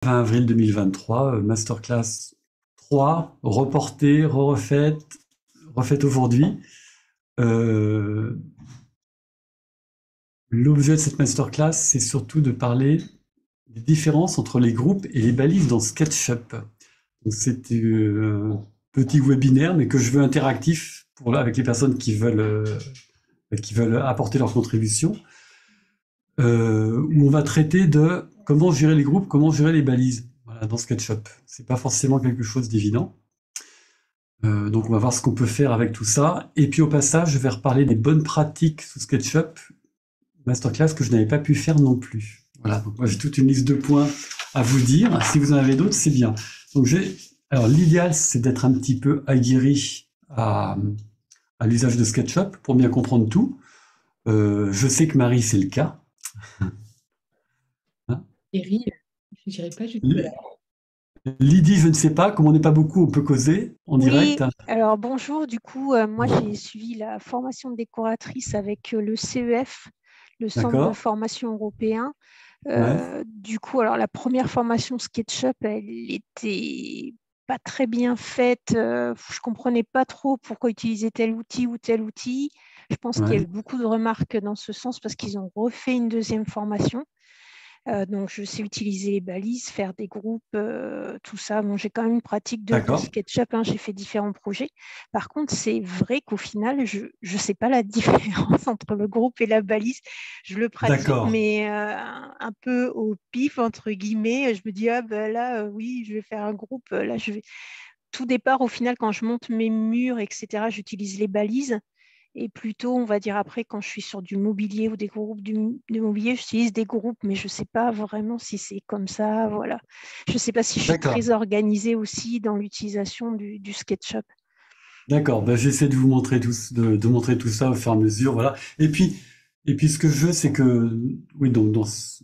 20 avril 2023, masterclass 3, reportée, refaite aujourd'hui. Euh, L'objet de cette masterclass, c'est surtout de parler des différences entre les groupes et les balises dans SketchUp. Donc c'est un petit webinaire, mais que je veux interactif avec les personnes qui veulent apporter leur contribution, où on va traiter de comment gérer les groupes, comment gérer les balises, voilà, dans SketchUp. C'est pas forcément quelque chose d'évident. Donc on va voir ce qu'on peut faire avec tout ça. Et puis au passage, je vais reparler des bonnes pratiques sous SketchUp, masterclass que je n'avais pas pu faire non plus. Voilà, donc moi j'ai toute une liste de points à vous dire. Si vous en avez d'autres, c'est bien. Donc alors l'idéal, c'est d'être un petit peu aguerri à l'usage de SketchUp pour bien comprendre tout. Je sais que Marie, c'est le cas. Hein. Thierry, je dirais pas jusque-là. Lydie, je ne sais pas, comme on n'est pas beaucoup, on peut causer en direct. Oui, alors bonjour. Du coup, moi j'ai suivi la formation de décoratrice avec le CEF, le Centre de D'accord. formation européen. Ouais. Du coup, alors la première formation SketchUp, elle était pas très bien faite. Je comprenais pas trop pourquoi utiliser tel outil ou tel outil. Je pense qu'il y a Ouais. eu beaucoup de remarques dans ce sens parce qu'ils ont refait une deuxième formation. Donc, je sais utiliser les balises, faire des groupes, tout ça. Bon, j'ai quand même une pratique de D'accord. SketchUp, hein, j'ai fait différents projets. Par contre, c'est vrai qu'au final, je ne sais pas la différence entre le groupe et la balise. Je le pratique, D'accord. mais un peu au pif, entre guillemets. Je me dis, ah ben là, oui, je vais faire un groupe. Là, je vais... Tout départ, au final, quand je monte mes murs, etc., j'utilise les balises. Et plutôt, on va dire après, quand je suis sur du mobilier ou des groupes de mobilier, j'utilise des groupes, mais je ne sais pas vraiment si c'est comme ça. Voilà. Je ne sais pas si je suis D'accord. très organisée aussi dans l'utilisation du SketchUp. D'accord, bah, j'essaie de vous montrer de montrer tout ça au fur et à mesure, voilà. Et puis ce que je veux, c'est que, oui, donc dans ce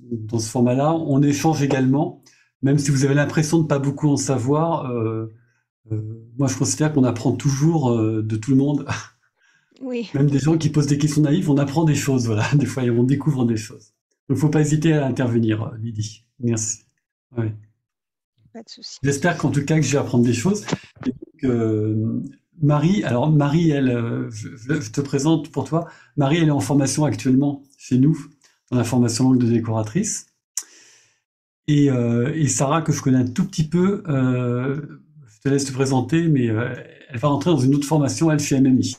format-là, on échange également, même si vous avez l'impression de pas beaucoup en savoir. Moi, je considère qu'on apprend toujours de tout le monde, Oui, même des gens qui posent des questions naïves, on apprend des choses, voilà. Des fois, on découvre des choses. Donc, faut pas hésiter à intervenir, Lydie. Merci. Ouais. pas de souci. J'espère qu'en tout cas que je vais apprendre des choses. Et donc, Marie, alors Marie, elle, je te présente pour toi. Marie, elle est en formation actuellement chez nous, dans la formation langue de décoratrice. Et Sarah, que je connais un tout petit peu, je te laisse te présenter, mais elle va rentrer dans une autre formation, elle, chez MMI.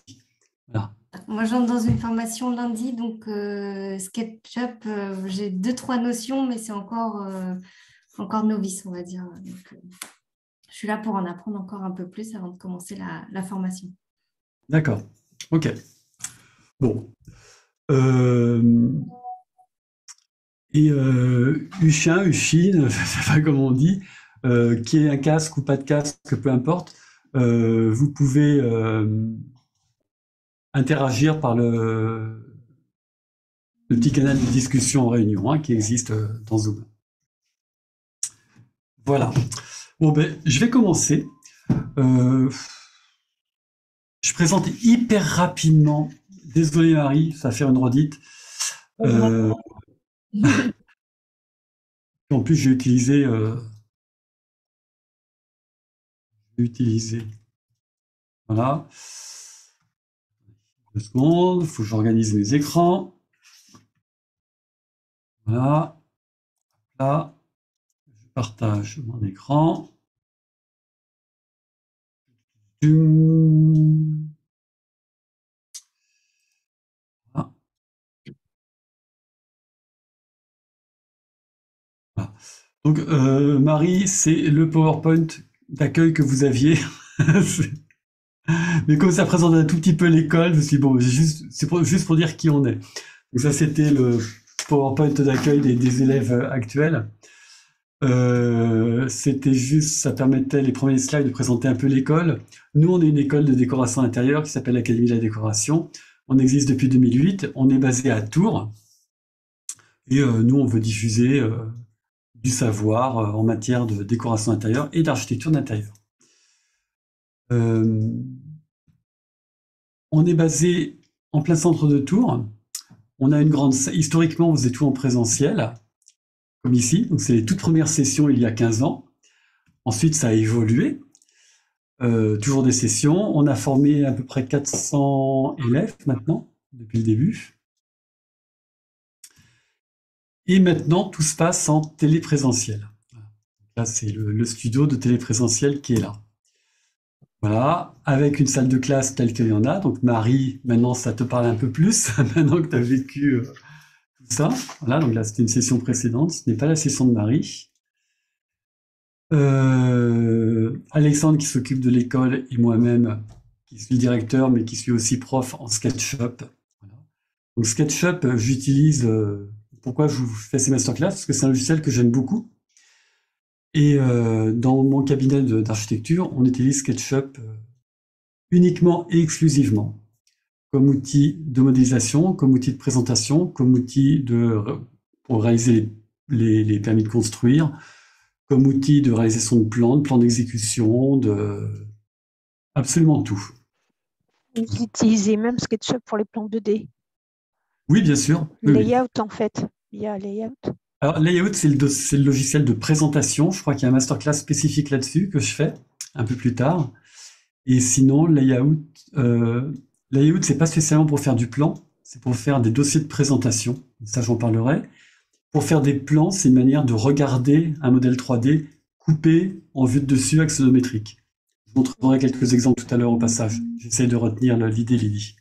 Voilà. Moi, j'entre dans une formation lundi, donc SketchUp, j'ai deux, trois notions, mais c'est encore novice, on va dire. Donc, je suis là pour en apprendre encore un peu plus avant de commencer la formation. D'accord. Ok. Bon. Euh, Uchin, Uchine, je sais pas comment on dit, qui ait un casque ou pas de casque, peu importe, vous pouvez interagir par le petit canal de discussion en réunion hein, qui existe dans Zoom. Voilà. Bon, ben, je vais commencer. Euh, je présente hyper rapidement. Désolé Marie, ça va faire une redite. Euh, En plus, j'ai utilisé, voilà. 2 secondes, il faut que j'organise mes écrans. Voilà, là, je partage mon écran. Voilà. Voilà. Donc, Marie, c'est le PowerPoint d'accueil que vous aviez. Mais comme ça présente un tout petit peu l'école, je me suis dit, bon, juste pour dire qui on est. Donc ça, c'était le PowerPoint d'accueil des élèves actuels. C'était juste, ça permettait les premiers slides de présenter un peu l'école. Nous, on est une école de décoration intérieure qui s'appelle l'Académie de la décoration. On existe depuis 2008. On est basé à Tours. Et nous, on veut diffuser du savoir en matière de décoration intérieure et d'architecture d'intérieur. Euh, on est basé en plein centre de Tours. On a une grande salle. Historiquement, on faisait tout en présentiel. comme ici. Donc, c'est les toutes premières sessions il y a 15 ans. Ensuite, ça a évolué. Toujours des sessions. On a formé à peu près 400 élèves maintenant, depuis le début. Et maintenant, tout se passe en téléprésentiel. Là, c'est le studio de téléprésentiel qui est là. Voilà, avec une salle de classe telle qu'il y en a. Donc Marie, maintenant ça te parle un peu plus, maintenant que tu as vécu tout ça. Voilà, donc là c'était une session précédente, ce n'est pas la session de Marie. Alexandre qui s'occupe de l'école et moi-même qui suis directeur mais qui suis aussi prof en SketchUp. Voilà. Donc SketchUp, j'utilise, pourquoi je vous fais ces masterclass? Parce que c'est un logiciel que j'aime beaucoup. Et dans mon cabinet d'architecture, on utilise SketchUp uniquement et exclusivement comme outil de modélisation, comme outil de présentation, comme outil pour réaliser les permis de construire, comme outil de réalisation de plan d'exécution, absolument tout. Vous utilisez même SketchUp pour les plans 2D. Oui, bien sûr. Oui, Layout, en fait. Il y a Layout. Alors, Layout, c'est le logiciel de présentation. Je crois qu'il y a un masterclass spécifique là-dessus que je fais un peu plus tard. Et sinon, Layout, c'est pas spécialement pour faire du plan, c'est pour faire des dossiers de présentation. Ça, j'en parlerai. Pour faire des plans, c'est une manière de regarder un modèle 3D coupé en vue de dessus axonométrique. Je vous montrerai quelques exemples tout à l'heure au passage. J'essaie de retenir l'idée, Lydie.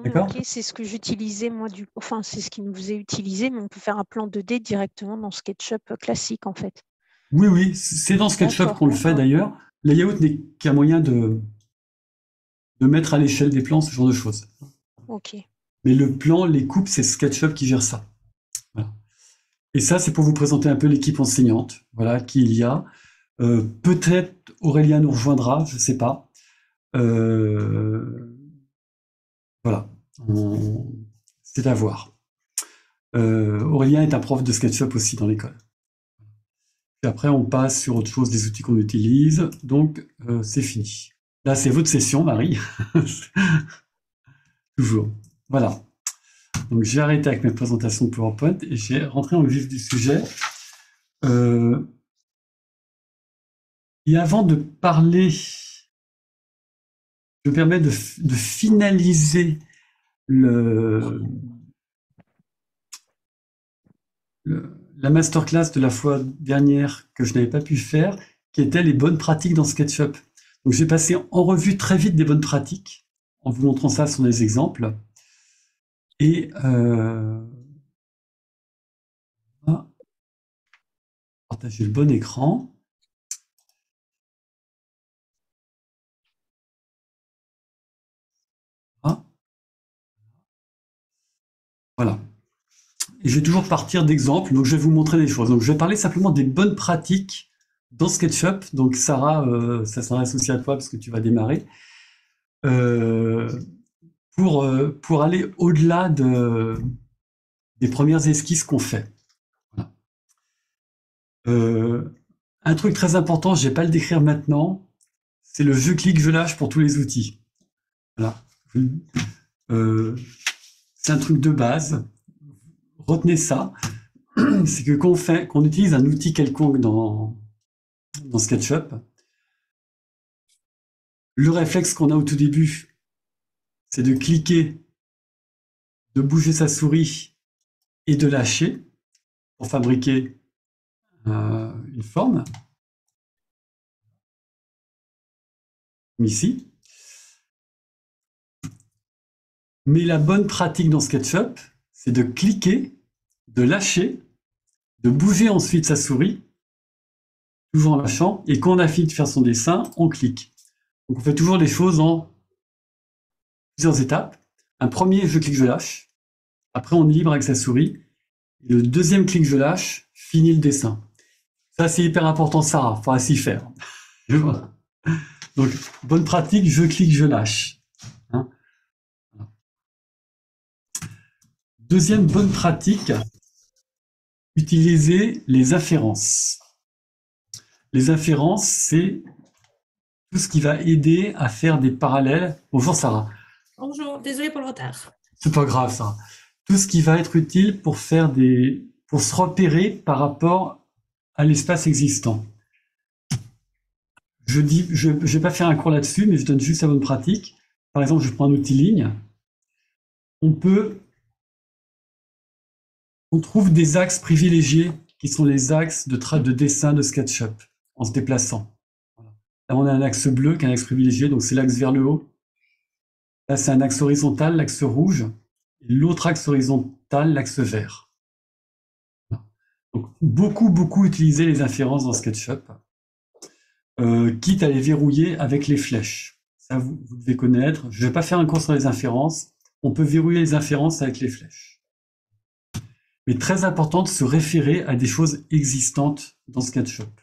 D'accord. Ok, c'est ce que j'utilisais, moi, enfin, c'est ce qui nous est utilisé, mais on peut faire un plan 2D directement dans SketchUp classique, en fait. Oui, c'est dans SketchUp qu'on le fait d'ailleurs. Layout n'est qu'un moyen de mettre à l'échelle des plans, ce genre de choses. Ok. Mais le plan, les coupes, c'est SketchUp qui gère ça. Voilà. Et ça, c'est pour vous présenter un peu l'équipe enseignante, voilà, qui il y a. Peut-être Aurélien nous rejoindra, je ne sais pas. Voilà, c'est à voir. Aurélien est un prof de SketchUp aussi dans l'école. Puis après, on passe sur autre chose, des outils qu'on utilise. Donc, c'est fini. Là, c'est votre session, Marie. Toujours. Voilà. Donc, j'ai arrêté avec mes présentations de PowerPoint et j'ai rentré dans le vif du sujet. Et avant de parler, je me permets de finaliser la masterclass de la fois dernière que je n'avais pas pu faire, qui était les bonnes pratiques dans SketchUp. Donc, j'ai passé en revue très vite des bonnes pratiques, en vous montrant ça sur des exemples. Et partager le bon écran. Voilà. Et je vais toujours partir d'exemples, donc je vais vous montrer des choses. Donc je vais parler simplement des bonnes pratiques dans SketchUp. Donc Sarah, ça s'adresse aussi à toi parce que tu vas démarrer. Pour aller au-delà des premières esquisses qu'on fait. Voilà. Un truc très important, je ne vais pas le décrire maintenant, c'est le je clique, je lâche pour tous les outils. Voilà. C'est un truc de base. Retenez ça. C'est que qu'on utilise un outil quelconque dans SketchUp, le réflexe qu'on a au tout début, c'est de cliquer, de bouger sa souris et de lâcher pour fabriquer une forme, comme ici. Mais la bonne pratique dans SketchUp, c'est de cliquer, de lâcher, de bouger ensuite sa souris, toujours en lâchant, et quand on a fini de faire son dessin, on clique. Donc on fait toujours les choses en plusieurs étapes. Un premier, je clique, je lâche. Après, on est libre avec sa souris. Et le deuxième clic, je lâche, finit le dessin. Ça, c'est hyper important, Sarah. Il faudra s'y faire. Donc, bonne pratique, je clique, je lâche. Hein? Deuxième bonne pratique, utiliser les inférences. Les inférences, c'est tout ce qui va aider à faire des parallèles. Bonjour Sarah. Bonjour, désolé pour le retard. C'est pas grave, Sarah. Tout ce qui va être utile pour pour se repérer par rapport à l'espace existant. Je vais pas faire un cours là-dessus, mais je donne juste la bonne pratique. Par exemple, je prends un outil ligne. On trouve des axes privilégiés qui sont les axes de dessin de SketchUp en se déplaçant. Là, on a un axe bleu qui est un axe privilégié, donc c'est l'axe vers le haut. Là, c'est un axe horizontal, l'axe rouge. Et l'autre axe horizontal, l'axe vert. Donc, beaucoup utiliser les inférences dans SketchUp, quitte à les verrouiller avec les flèches. Ça, vous devez connaître. Je ne vais pas faire un cours sur les inférences. On peut verrouiller les inférences avec les flèches. Mais très important de se référer à des choses existantes dans SketchUp.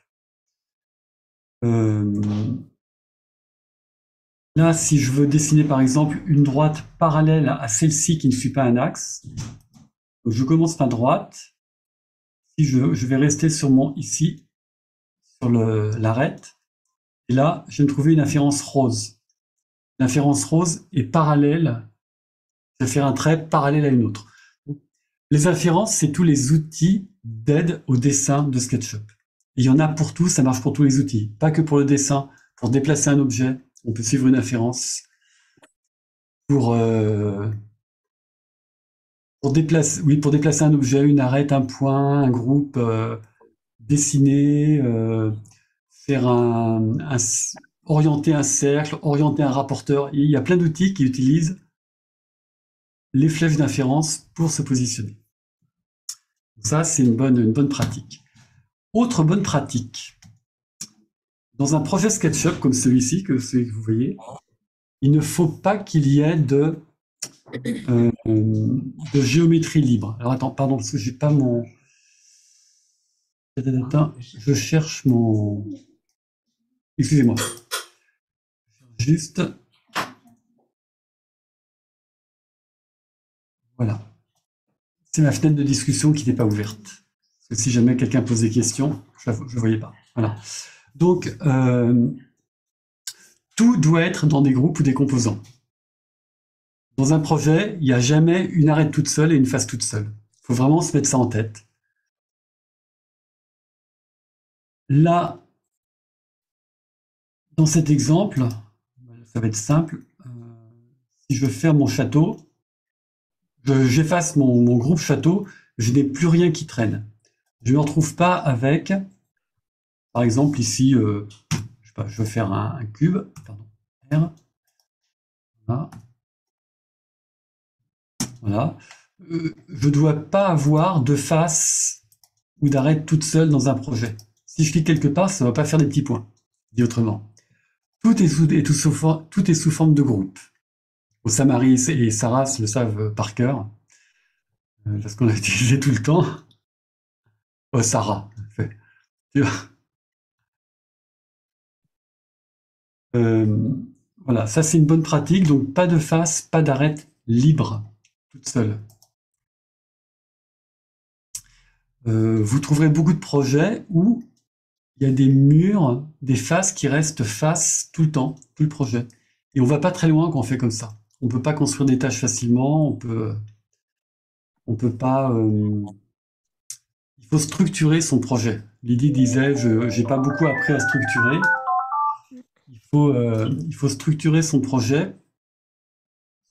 Là, si je veux dessiner par exemple une droite parallèle à celle-ci qui ne suit pas un axe, donc je commence ma droite. Si je vais rester sur ici, sur l'arête, et là, je vais me trouver une inférence rose. L'inférence rose est parallèle. Je vais faire un trait parallèle à une autre. Les inférences, c'est tous les outils d'aide au dessin de SketchUp. Il y en a pour tout, ça marche pour tous les outils. Pas que pour le dessin. Pour déplacer un objet, on peut suivre une inférence. Pour déplacer un objet, une arête, un point, un groupe, dessiner, orienter un cercle, orienter un rapporteur. Il y a plein d'outils qui utilisent les flèches d'inférence pour se positionner. Ça, c'est une bonne pratique. Autre bonne pratique. Dans un projet SketchUp comme celui-ci, celui que vous voyez, il ne faut pas qu'il y ait de géométrie libre. Alors attends, pardon, parce que j'ai pas mon... Je cherche mon... Excusez-moi. Juste... Voilà. C'est ma fenêtre de discussion qui n'était pas ouverte. Parce que si jamais quelqu'un pose des questions, je ne voyais pas. Voilà. Donc, tout doit être dans des groupes ou des composants. Dans un projet, il n'y a jamais une arête toute seule et une face toute seule. Il faut vraiment se mettre ça en tête. Là, dans cet exemple, ça va être simple. Si je veux faire mon château, j'efface mon groupe château, je n'ai plus rien qui traîne. Je ne me retrouve pas avec, par exemple ici, je sais pas, je veux faire un cube, pardon, R. Voilà. Voilà. Je ne dois pas avoir de face ou d'arête toute seule dans un projet. Si je clique quelque part, ça ne va pas faire des petits points. Dit autrement. Tout est sous forme de groupe. Samari et Sarah le savent par cœur, parce qu'on l'a utilisé tout le temps. Oh, Sarah. Voilà, ça c'est une bonne pratique. Donc pas de face, pas d'arête libre, toute seule. Vous trouverez beaucoup de projets où il y a des murs, des faces qui restent faces tout le temps, tout le projet. Et on va pas très loin quand on fait comme ça. On peut pas construire des tâches facilement, on peut pas... il faut structurer son projet. Lydie disait, j'ai pas beaucoup appris à structurer. Il faut structurer son projet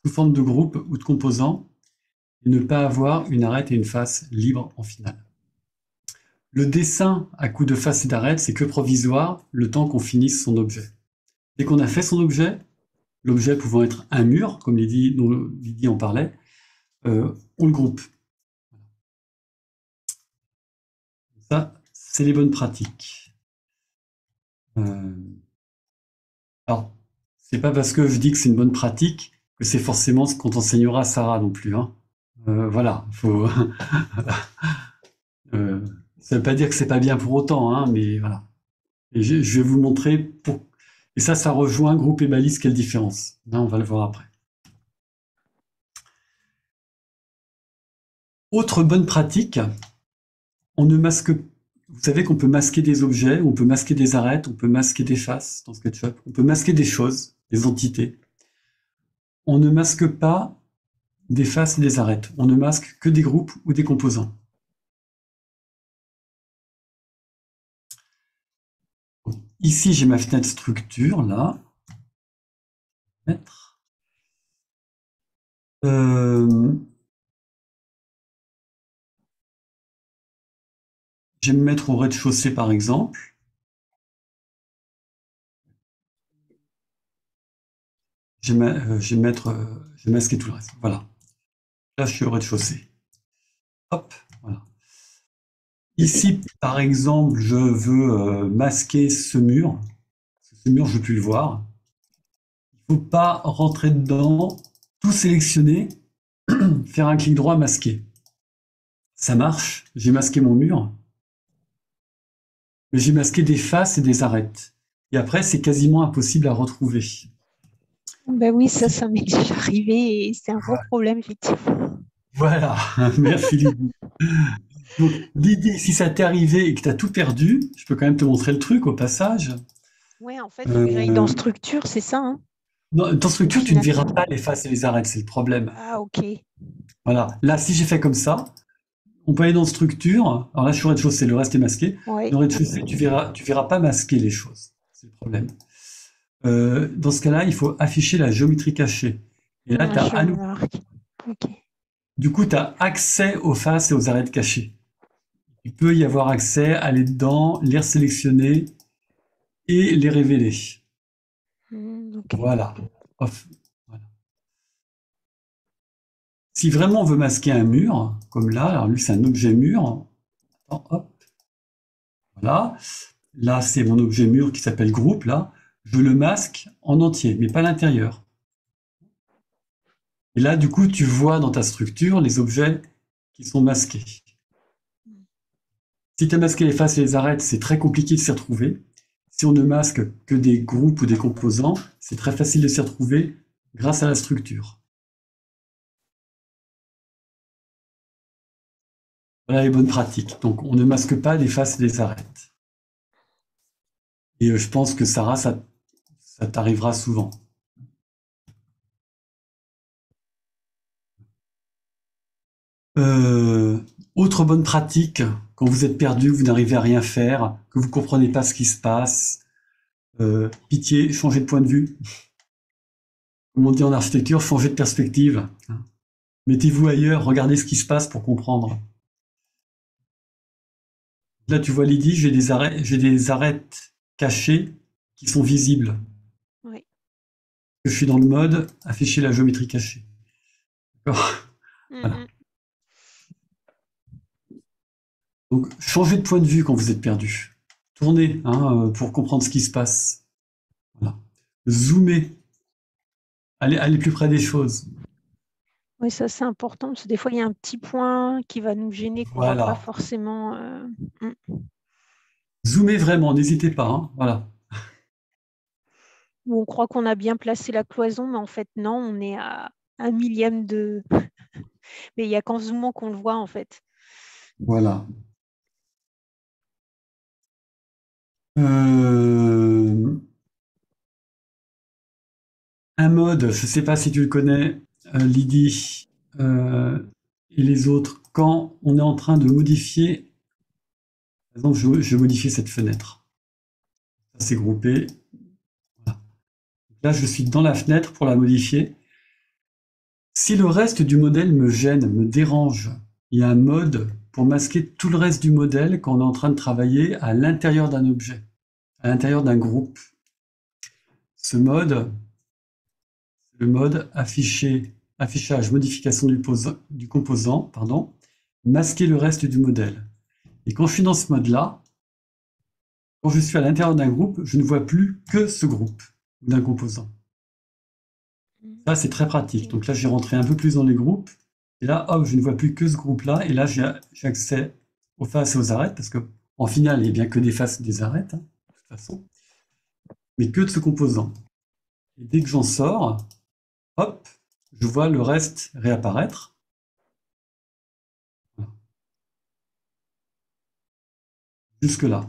sous forme de groupe ou de composants et ne pas avoir une arête et une face libres en finale. Le dessin à coup de face et d'arête, c'est que provisoire le temps qu'on finisse son objet. Dès qu'on a fait son objet, l'objet pouvant être un mur, comme Lydie en parlait, on le groupe. Ça, c'est les bonnes pratiques. Alors, c'est pas parce que je dis que c'est une bonne pratique que c'est forcément ce qu'on enseignera à Sarah non plus. Hein. Voilà, faut... ça veut pas dire que c'est pas bien pour autant, hein, mais voilà. Et je vais vous montrer et ça rejoint groupe et balise, quelle différence. Là, on va le voir après. Autre bonne pratique, on ne masque. Vous savez qu'on peut masquer des objets, on peut masquer des arêtes, on peut masquer des faces dans SketchUp, on peut masquer des choses, des entités. On ne masque pas des faces et des arêtes, on ne masque que des groupes ou des composants. Ici, j'ai ma fenêtre structure, là. Mettre. Je vais me mettre au rez-de-chaussée, par exemple. Je vais masquer tout le reste. Voilà. Là, je suis au rez-de-chaussée. Hop, voilà. Ici, par exemple, je veux masquer ce mur. Ce mur, je ne veux plus le voir. Il ne faut pas rentrer dedans, tout sélectionner, faire un clic droit, masquer. Ça marche, j'ai masqué mon mur, mais j'ai masqué des faces et des arêtes. Et après, c'est quasiment impossible à retrouver. Ben oui, ça m'est déjà arrivé et c'est un gros problème, effectivement. Voilà, merci Lydie. Donc, Lydie, si ça t'est arrivé et que tu as tout perdu, je peux quand même te montrer le truc au passage. Ouais, en fait, il faut que j'aille dans Euh, structure, c'est ça, hein, dans au structure, tu ne final. verras pas les faces et les arêtes, c'est le problème. Ah, ok. Voilà, là, si j'ai fait comme ça, on peut aller dans structure. Alors là, je suis au rez-de-chaussée, le reste est masqué. Ouais. Dans le rez-de-chaussée, tu verras pas masquer les choses. C'est le problème. Dans ce cas-là, il faut afficher la géométrie cachée. Et là, Je remarque. Ok. du coup, tu as accès aux faces et aux arêtes cachées. Il peut y avoir accès, aller dedans, les sélectionner et les révéler. Ok. Voilà. Voilà. Si vraiment on veut masquer un mur, comme là, alors lui c'est un objet mur, hop, voilà. Là c'est mon objet mur qui s'appelle groupe, là. Je le masque en entier, mais pas l'intérieur. Et là, du coup, tu vois dans ta structure les objets qui sont masqués. Si tu as masqué les faces et les arêtes, c'est très compliqué de s'y retrouver. Si on ne masque que des groupes ou des composants, c'est très facile de s'y retrouver grâce à la structure. Voilà les bonnes pratiques. Donc, on ne masque pas des faces et des arêtes. Et je pense que Sarah, ça t'arrivera souvent. Autre bonne pratique, quand vous êtes perdu, vous n'arrivez à rien faire, que vous ne comprenez pas ce qui se passe, pitié, changez de point de vue. Comme on dit en architecture, changez de perspective. Mettez-vous ailleurs, regardez ce qui se passe pour comprendre. Là, tu vois, Lydie, j'ai des arêtes cachées qui sont visibles. Oui. Je suis dans le mode afficher la géométrie cachée. D'accord. Voilà. Donc, changez de point de vue quand vous êtes perdu. Tournez pour comprendre ce qui se passe. Voilà. Zoomez. Allez plus près des choses. Oui, ça c'est important parce que des fois il y a un petit point qui va nous gêner qu'on ne voit pas Voilà. forcément. Zoomez vraiment, n'hésitez pas. Voilà. Où on croit qu'on a bien placé la cloison, mais en fait non, on est à un millième de. Mais il n'y a qu'en zoomant qu'on le voit en fait. Voilà. Un mode, je ne sais pas si tu le connais, Lydie et les autres, quand on est en train de modifier, par exemple, je vais modifier cette fenêtre. Ça, c'est groupé. Voilà. Là, je suis dans la fenêtre pour la modifier. Si le reste du modèle me gêne, me dérange, il y a un mode pour masquer tout le reste du modèle quand on est en train de travailler à l'intérieur d'un objet, à l'intérieur d'un groupe. Ce mode, c'est le mode affichage, modification du composant, pardon, masquer le reste du modèle. Et quand je suis dans ce mode-là, quand je suis à l'intérieur d'un groupe, je ne vois plus que ce groupe d'un composant. Ça, c'est très pratique. Donc là, j'ai rentré un peu plus dans les groupes. Et là, hop, je ne vois plus que ce groupe-là. Et là, j'ai accès aux faces et aux arêtes, parce que en final, il n'y a bien que des faces et des arêtes, de toute façon, mais que de ce composant. Et dès que j'en sors, hop, je vois le reste réapparaître. Voilà. Jusque-là.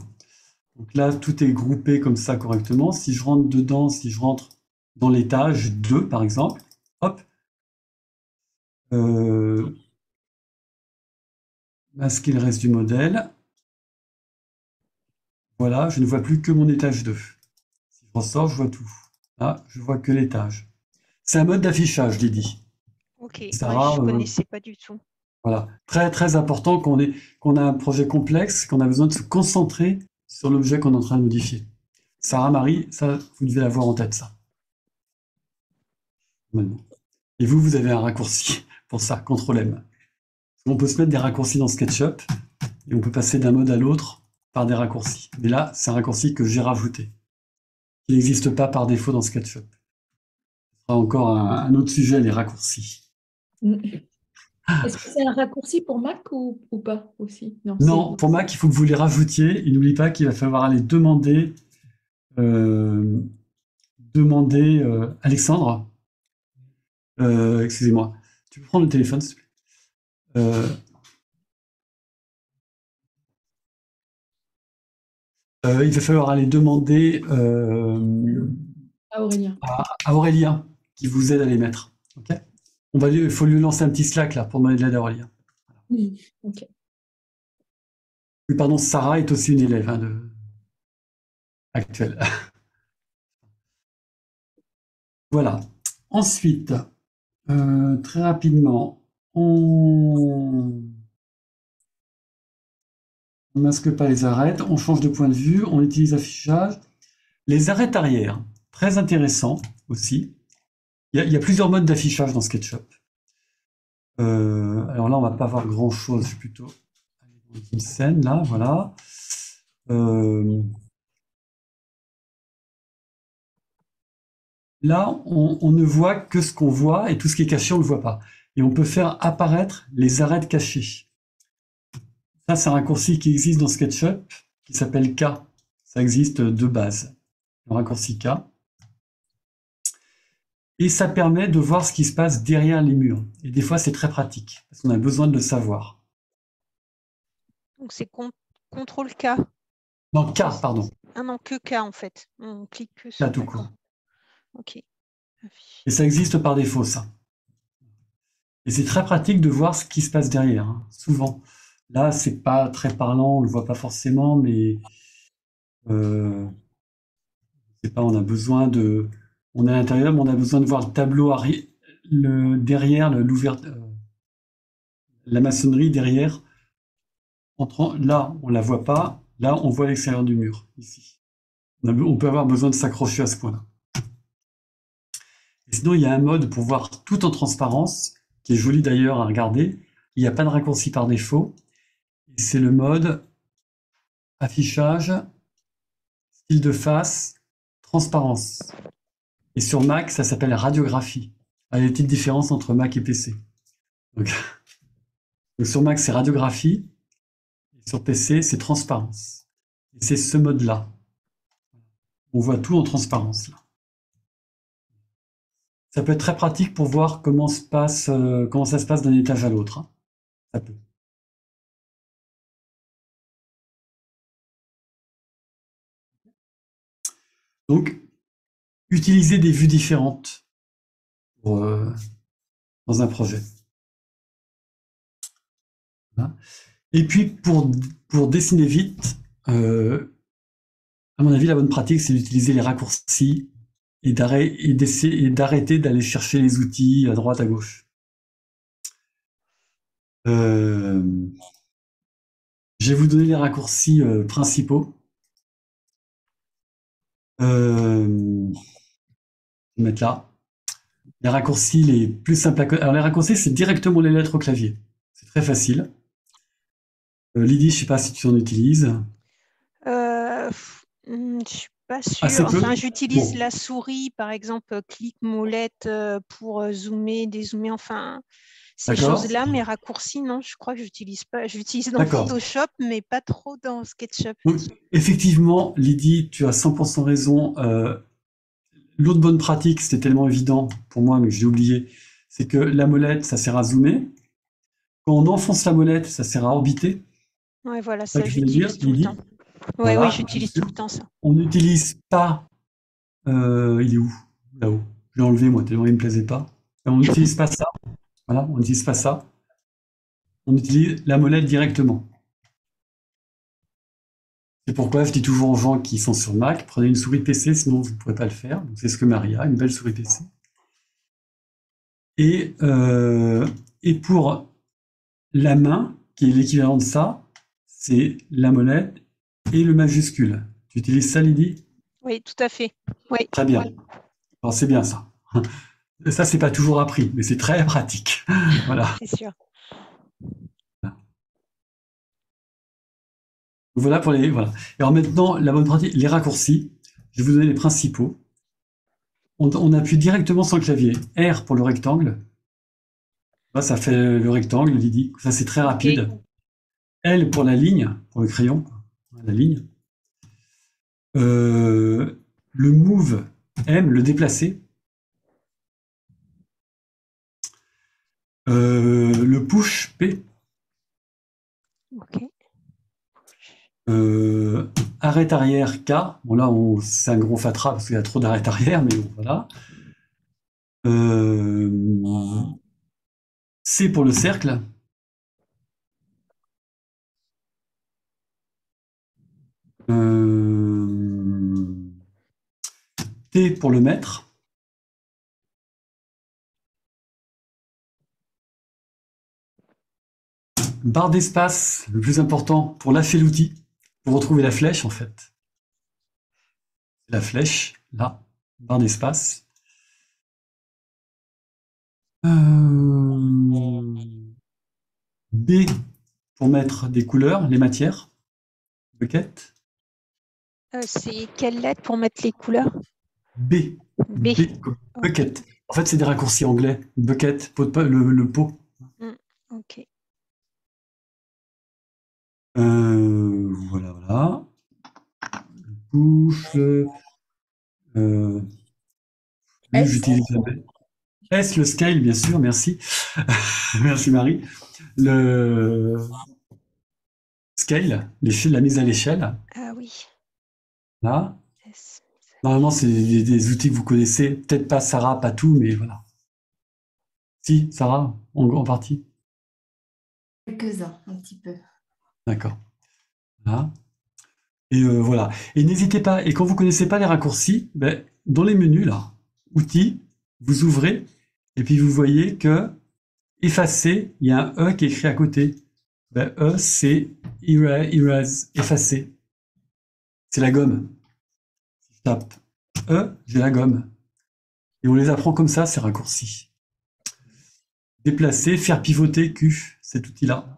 Donc là, tout est groupé comme ça correctement. Si je rentre dedans, si je rentre dans l'étage 2, par exemple, hop, masquer le reste du modèle. Voilà, je ne vois plus que mon étage 2. Si je ressors, je vois tout. Là, je vois que l'étage. C'est un mode d'affichage, Lydie. Ok, ouais, Sarah, je connaissais pas du tout. voilà. Très, très important qu'on a un projet complexe, qu'on a besoin de se concentrer sur l'objet qu'on est en train de modifier. Sarah, Marie, ça, vous devez l'avoir en tête, ça. Normalement. Et vous avez un raccourci pour ça, CTRL-M. On peut se mettre des raccourcis dans SketchUp et on peut passer d'un mode à l'autre par des raccourcis. Mais là, c'est un raccourci que j'ai rajouté. Il n'existe pas par défaut dans SketchUp. Ce sera encore un autre sujet, les raccourcis. Est-ce que c'est un raccourci pour Mac ou pas aussi? Non, Non, pour Mac, il faut que vous les rajoutiez. Et n'oubliez pas qu'il va falloir aller demander, Alexandre, excusez-moi, tu peux prendre le téléphone, s'il te plaît. Il va falloir aller demander Aurélien. à Aurélien qui vous aide à les mettre. Ok. Il faut lui lancer un petit Slack là pour demander de l'aide à Aurélien. Oui, ok. Oui, pardon, Sarah est aussi une élève actuelle. Voilà. Ensuite, très rapidement, on ne masque pas les arêtes, on change de point de vue, on utilise affichage. Les arêtes arrière, très intéressant aussi. Il y a plusieurs modes d'affichage dans SketchUp. Alors là, on va pas voir grand-chose, je vais plutôt aller dans une scène, là, voilà. Là, on ne voit que ce qu'on voit et tout ce qui est caché, on ne le voit pas. Et on peut faire apparaître les arêtes cachées. Ça, c'est un raccourci qui existe dans SketchUp qui s'appelle K. Ça existe de base. Le raccourci K. Et ça permet de voir ce qui se passe derrière les murs. Et des fois, c'est très pratique, parce qu'on a besoin de le savoir. Donc c'est CTRL K. Non, K, pardon. Ah non, que K en fait. On clique que K sur. tout court. Ok. Et ça existe par défaut, ça. Et c'est très pratique de voir ce qui se passe derrière, hein, souvent. Là, c'est pas très parlant, on le voit pas forcément, mais je sais pas, on a besoin de, on est à l'intérieur, mais on a besoin de voir le tableau derrière, la maçonnerie derrière. Là, on la voit pas. Là, on voit l'extérieur du mur, ici. On peut avoir besoin de s'accrocher à ce point-là. Et sinon, il y a un mode pour voir tout en transparence, qui est joli d'ailleurs à regarder. Il n'y a pas de raccourci par défaut. Et c'est le mode affichage, style de face, transparence. Et sur Mac, ça s'appelle radiographie. Il y a des petites différences entre Mac et PC. Donc sur Mac, c'est radiographie. Et sur PC, c'est transparence. Et c'est ce mode-là. On voit tout en transparence, là. Ça peut être très pratique pour voir comment ça se passe d'un étage à l'autre, hein. Ça peut. Donc, utiliser des vues différentes dans un projet. Voilà. Et puis, pour dessiner vite, à mon avis, la bonne pratique, c'est d'utiliser les raccourcis et d'arrêter d'aller chercher les outils à droite, à gauche. Je vais vous donner les raccourcis principaux. Je vais mettre là. Les raccourcis les plus simples à connaître. Alors les raccourcis, c'est directement les lettres au clavier. C'est très facile. Lydie, je ne sais pas si tu en utilises. Je suis pas Assez sûre. peu. Enfin, j'utilise Bon. la souris, par exemple, clic molette pour zoomer, dézoomer, enfin, ces D'accord. choses-là. Mais raccourcis, non, je crois que j'utilise pas. J'utilise dans D'accord. Photoshop, mais pas trop dans SketchUp. Donc, effectivement, Lydie, tu as 100% raison. L'autre bonne pratique, c'était tellement évident pour moi, mais j'ai oublié, c'est que la molette, ça sert à zoomer. Quand on enfonce la molette, ça sert à orbiter. Ouais, voilà, C'est ça ça, que je voulais dire, j'utilise tout le Lydie. temps. Ouais, Voilà. oui, j'utilise tout le temps ça. On n'utilise pas. Il est où? Là-haut. Je l'ai enlevé, moi, tellement il ne me plaisait pas. On n'utilise pas ça. Voilà, on n'utilise pas ça. On utilise la molette directement. C'est pourquoi je dis toujours aux gens qui sont sur Mac, prenez une souris PC, sinon vous ne pourrez pas le faire. Donc, c'est ce que Marie a, une belle souris PC. Et, et pour la main, qui est l'équivalent de ça, c'est la molette et le majuscule. Tu utilises ça, Lydie? Oui, tout à fait. Oui, Très bien. Alors, c'est bien ça. Ça, c'est pas toujours appris, mais c'est très pratique. Voilà. c'est sûr. Voilà pour les. Voilà. Alors maintenant, la bonne pratique, les raccourcis. Je vais vous donner les principaux. On appuie directement sur le clavier. R pour le rectangle. Là, ça fait le rectangle, Lydie. Ça, c'est très rapide. L pour la ligne, pour le crayon, la ligne. Le move, M, le déplacer. Le push, P. Ok. Arrête arrière, K. Bon, là, c'est un gros fatras parce qu'il y a trop d'arrêt arrière, mais bon, voilà. C pour le cercle. T pour le mètre. Barre d'espace, le plus important, pour lâcher l'outil, pour retrouver la flèche, en fait. La flèche, là, barre d'espace. B pour mettre des couleurs, les matières. Bucket. C'est quelle lettre pour mettre les couleurs? B. B. Comme bucket. En fait, c'est des raccourcis anglais. Bucket, le pot. Ok. Voilà, voilà. Push. Lui, j'utilise jamais. S, le scale, bien sûr, merci. Merci Marie. Le scale, la mise à l'échelle. Ah oui. Là. Yes. Normalement, c'est des outils que vous connaissez. Peut-être pas Sarah, pas tout, mais voilà. Si, Sarah, en partie. Quelques-uns, un petit peu. D'accord. Voilà. Et voilà. Et n'hésitez pas, et quand vous ne connaissez pas les raccourcis, ben, dans les menus, là, outils, vous ouvrez, et puis vous voyez que effacer, il y a un E qui est écrit à côté. Ben, E, c'est erase, effacer. C'est la gomme. Si je tape E, j'ai la gomme. Et on les apprend comme ça, ces raccourcis. Déplacer, faire pivoter, Q, cet outil-là.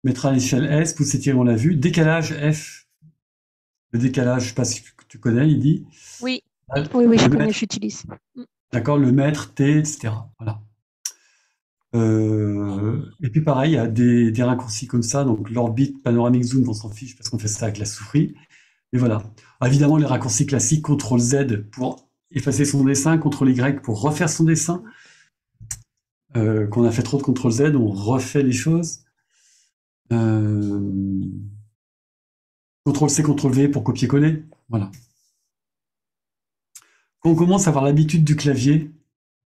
Mettre à l'échelle S, pousser, tirer, on l'a vu. Décalage, F. Le décalage, je ne sais pas si tu connais, il dit. Oui, Ah, oui, je connais, j'utilise. D'accord, le mètre, T, etc. Voilà. Et puis pareil, il y a des raccourcis comme ça. Donc l'orbite, panoramique zoom, on s'en fiche parce qu'on fait ça avec la souris. Et voilà. Évidemment, les raccourcis classiques, CTRL Z pour effacer son dessin, CTRL Y pour refaire son dessin. Quand on a fait trop de CTRL Z, on refait les choses. CTRL C, CTRL V pour copier-coller. Voilà. Quand on commence à avoir l'habitude du clavier,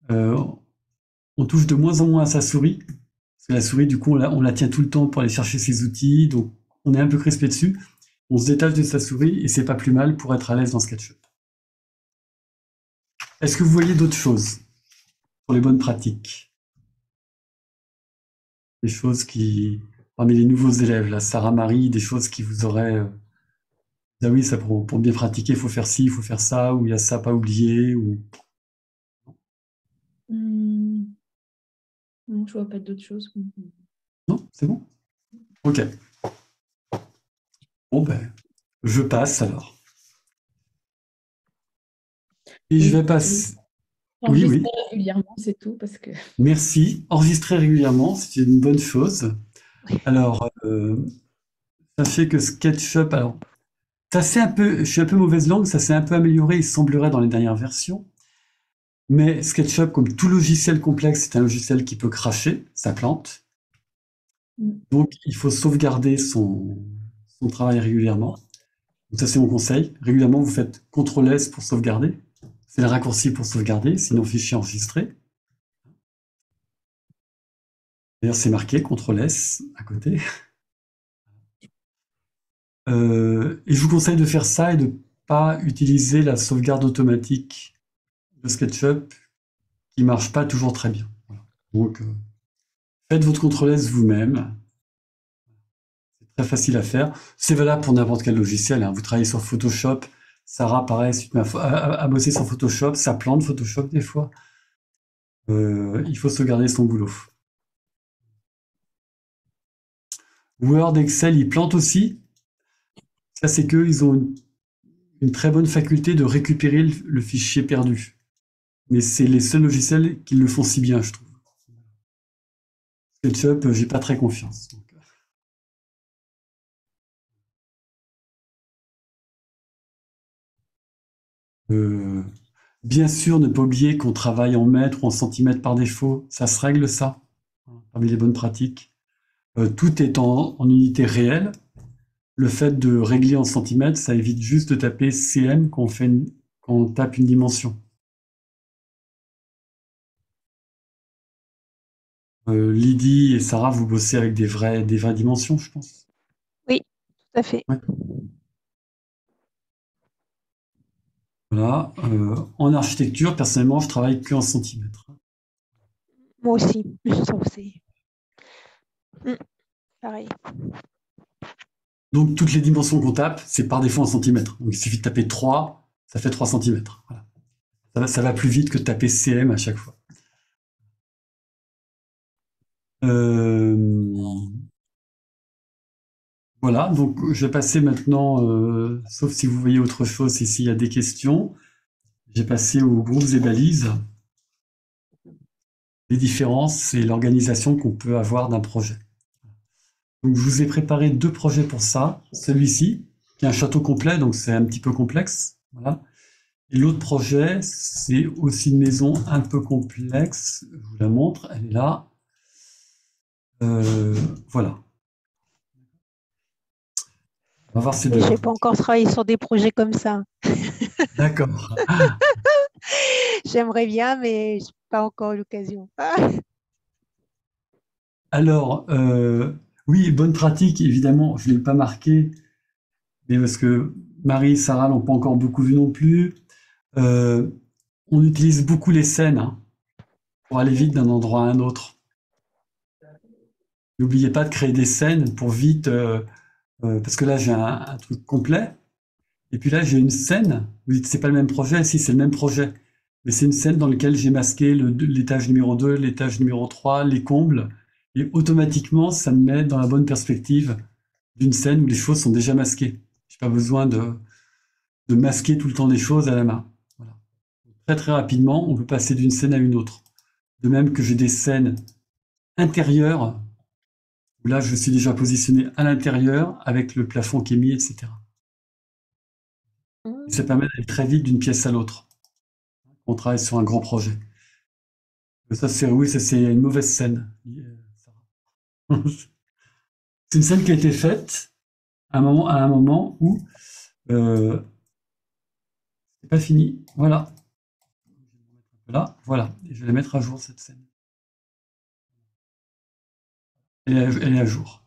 on touche de moins en moins à sa souris. Parce que la souris, du coup, on la tient tout le temps pour aller chercher ses outils. Donc, on est un peu crispé dessus. On se détache de sa souris et c'est pas plus mal pour être à l'aise dans SketchUp. Est-ce que vous voyez d'autres choses pour les bonnes pratiques? Des choses qui, parmi les nouveaux élèves, là, Sarah Marie, des choses qui vous auraient... ah oui, ça pour bien pratiquer, il faut faire ci, il faut faire ça, ou il y a ça à pas oublier, ou... Non, je vois pas d'autres choses. Non, c'est bon? Ok. Bon, ben, je passe alors. Et je vais passer... Oui, oui. Enregistrer régulièrement, c'est tout, parce que... Merci. Enregistrer régulièrement, c'est une bonne chose. Alors, ça fait que SketchUp... Alors, ça c'est un peu... Je suis un peu mauvaise langue, ça s'est un peu amélioré, il semblerait, dans les dernières versions. Mais SketchUp, comme tout logiciel complexe, c'est un logiciel qui peut cracher, ça plante. Donc, il faut sauvegarder son travail régulièrement. Donc, ça, c'est mon conseil. Régulièrement, vous faites CTRL-S pour sauvegarder. C'est le raccourci pour sauvegarder, sinon fichier enregistré. D'ailleurs, c'est marqué CTRL-S à côté. Et je vous conseille de faire ça et de ne pas utiliser la sauvegarde automatique de SketchUp qui ne marche pas toujours très bien. Voilà. Donc, faites votre CTRL S vous-même. C'est très facile à faire. C'est valable pour n'importe quel logiciel, hein. Vous travaillez sur Photoshop. Sarah, pareil, si tu à bosser sur Photoshop, ça plante Photoshop des fois. Il faut sauvegarder son boulot. Word, Excel, ils plantent aussi. Ça, c'est qu'ils ont une très bonne faculté de récupérer le fichier perdu. Mais c'est les seuls logiciels qui le font si bien, je trouve. SketchUp, j'ai pas très confiance. Donc. Bien sûr, ne pas oublier qu'on travaille en mètres ou en centimètres par défaut. Ça se règle, ça, parmi les bonnes pratiques. Tout est en unité réelle. Le fait de régler en centimètres, ça évite juste de taper cm quand on tape une dimension. Lydie et Sarah, vous bossez avec des vraies dimensions, je pense. Oui, tout à fait. Ouais. Voilà. En architecture, personnellement, je travaille que en centimètres. Moi aussi, ça aussi. Pareil. Donc, toutes les dimensions qu'on tape, c'est par défaut en centimètres. Donc, il suffit de taper 3, ça fait 3 centimètres. Voilà. Ça va plus vite que de taper cm à chaque fois. Voilà, donc je vais passer maintenant, sauf si vous voyez autre chose et s'il y a des questions, j'ai passé aux groupes et balises. Les différences et l'organisation qu'on peut avoir d'un projet. Donc je vous ai préparé 2 projets pour ça. Celui-ci, qui est un château complet, donc c'est un petit peu complexe. Voilà. Et l'autre projet, c'est aussi une maison un peu complexe. Je vous la montre, elle est là. Voilà. On va voir ces deux. Je n'ai pas encore travaillé sur des projets comme ça. D'accord. J'aimerais bien, mais je n'ai pas encore eu l'occasion. Alors, oui, bonne pratique, évidemment, je ne l'ai pas marqué, mais parce que Marie et Sarah l'ont pas encore beaucoup vu non plus. On utilise beaucoup les scènes, hein, pour aller vite d'un endroit à un autre. N'oubliez pas de créer des scènes pour vite, parce que là j'ai un truc complet, et puis là j'ai une scène. Vous dites c'est pas le même projet, si c'est le même projet, mais c'est une scène dans laquelle j'ai masqué l'étage numéro 2, l'étage numéro 3, les combles, et automatiquement ça me met dans la bonne perspective d'une scène où les choses sont déjà masquées. J'ai pas besoin de masquer tout le temps des choses à la main. Voilà. Très très rapidement, on peut passer d'une scène à une autre. De même que j'ai des scènes intérieures, où là je suis déjà positionné à l'intérieur avec le plafond qui est mis, etc. Et ça permet d'aller très vite d'une pièce à l'autre. On travaille sur un grand projet. Ça c'est une mauvaise scène. C'est une scène qui a été faite à un moment où c'est pas fini. Voilà. Là, voilà. Et je vais la mettre à jour cette scène. Elle est à jour.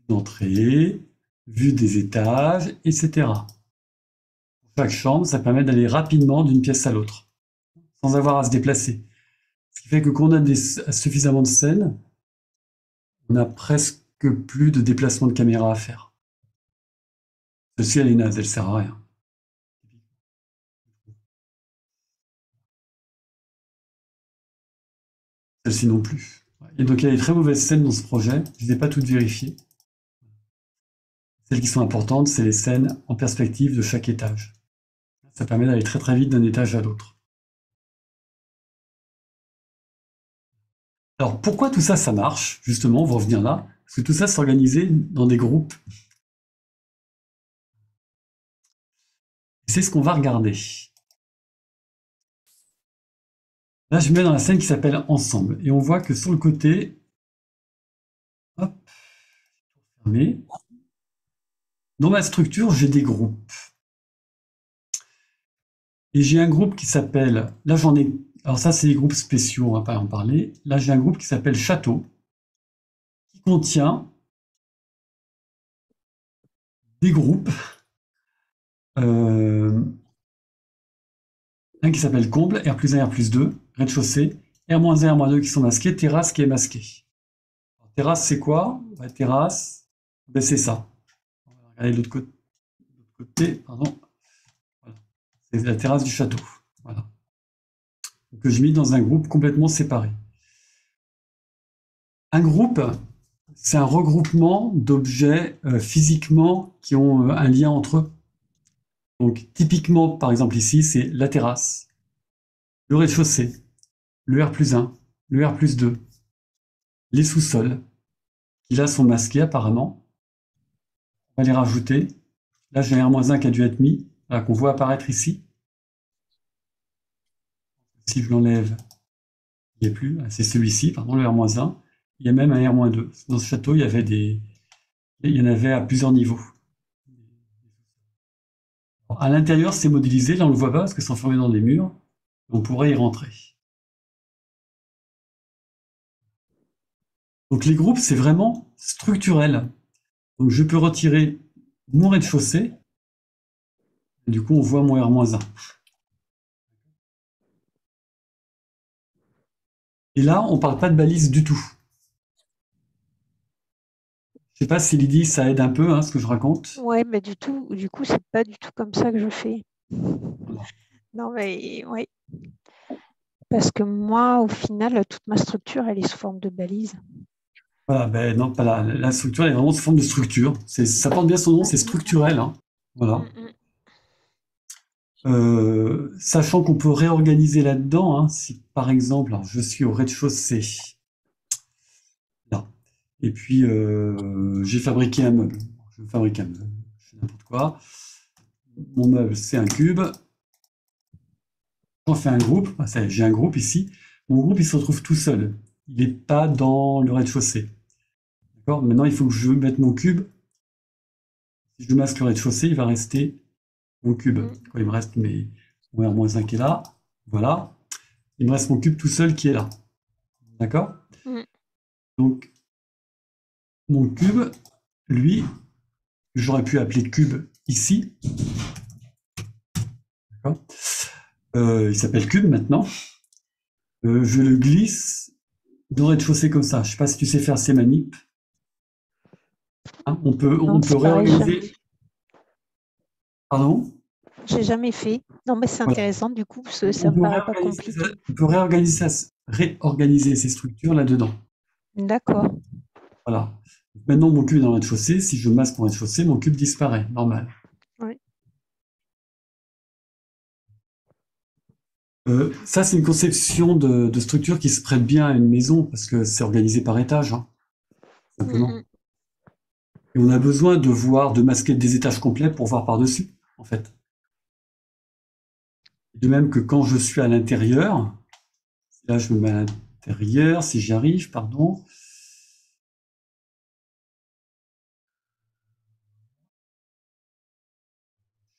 D'entrée, vue des étages, etc. Pour chaque chambre, ça permet d'aller rapidement d'une pièce à l'autre, sans avoir à se déplacer. Ce qui fait que quand on a suffisamment de scènes, on n'a presque plus de déplacement de caméra à faire. Celle-ci, elle est naze, elle ne sert à rien. Celle-ci non plus. Et donc, il y a des très mauvaises scènes dans ce projet. Je ne les ai pas toutes vérifiées. Celles qui sont importantes, c'est les scènes en perspective de chaque étage. Ça permet d'aller très très vite d'un étage à l'autre. Alors, pourquoi tout ça, ça marche? Justement, on va revenir là. Parce que tout ça, c'est organisé dans des groupes. C'est ce qu'on va regarder. Là, je me mets dans la scène qui s'appelle Ensemble. Et on voit que sur le côté, hop, fermé. Dans ma structure, j'ai des groupes. Et j'ai un groupe qui s'appelle, là j'en ai, alors ça c'est des groupes spéciaux, on va pas en parler. Là j'ai un groupe qui s'appelle Château, qui contient des groupes. Un qui s'appelle comble, R+1, R+2, rez-de-chaussée, R-1, R-2 qui sont masqués, terrasse qui est masquée. Alors, terrasse, c'est quoi? Terrasse, ben, c'est ça. On va regarder de l'autre côté, pardon. Voilà. C'est la terrasse du château. Voilà. Que je mets dans un groupe complètement séparé. Un groupe, c'est un regroupement d'objets physiquement qui ont un lien entre eux. Donc, typiquement, par exemple ici, c'est la terrasse, le rez-de-chaussée, le R+1, le R+2, les sous-sols, qui là sont masqués apparemment. On va les rajouter. Là, j'ai un R-1 qui a dû être mis, là, qu'on voit apparaître ici. Si je l'enlève, il n'y a plus. C'est celui-ci, pardon, le R-1. Il y a même un R-2. Dans ce château, il y en avait à plusieurs niveaux. Alors, à l'intérieur, c'est modélisé. Là, on ne le voit pas parce que c'est enfermé dans des murs. On pourrait y rentrer. Donc, les groupes, c'est vraiment structurel. Donc, je peux retirer mon rez-de-chaussée. Du coup, on voit mon R-1. Et là, on ne parle pas de balise du tout. Je ne sais pas si Lydie, ça aide un peu, hein, ce que je raconte. Ouais, mais du coup, c'est pas du tout comme ça que je fais. Non, mais oui. Parce que moi, au final, toute ma structure, elle est sous forme de balise. Voilà, ben non, pas la structure, elle est vraiment sous forme de structure. Ça porte bien son nom, c'est structurel. Hein. Voilà. Sachant qu'on peut réorganiser là-dedans, hein, si par exemple, alors, je suis au rez-de-chaussée, là, et puis j'ai fabriqué un meuble. Je fabrique un meuble, je fais n'importe quoi. Mon meuble, c'est un cube. J'en fais un groupe, j'ai un groupe ici. Mon groupe, il se retrouve tout seul. Il n'est pas dans le rez-de-chaussée. D'accord? Maintenant, il faut que je mette mon cube. Si je masque le rez-de-chaussée, il va rester mon cube. Quand il me reste mon R-1 qui est là. Voilà. Il me reste mon cube tout seul qui est là. D'accord? Donc, mon cube, lui, j'aurais pu appeler cube ici. D'accord? Il s'appelle cube maintenant. Je le glisse de rez-de-chaussée comme ça. Je ne sais pas si tu sais faire ces manips. Hein, on peut réorganiser. Pardon? J'ai jamais fait. Non, mais c'est intéressant du coup, parce que ça me paraît pas compliqué. On peut réorganiser ces structures là-dedans. D'accord. Voilà. Maintenant, mon cube est dans le rez-de-chaussée. Si je masque mon rez-de-chaussée, mon cube disparaît. Normal. Oui. Ça, c'est une conception de structure qui se prête bien à une maison parce que c'est organisé par étage, hein, simplement. Et on a besoin de masquer des étages complets pour voir par-dessus, en fait. De même que quand je suis à l'intérieur, là je me mets à l'intérieur, si j'y arrive, pardon.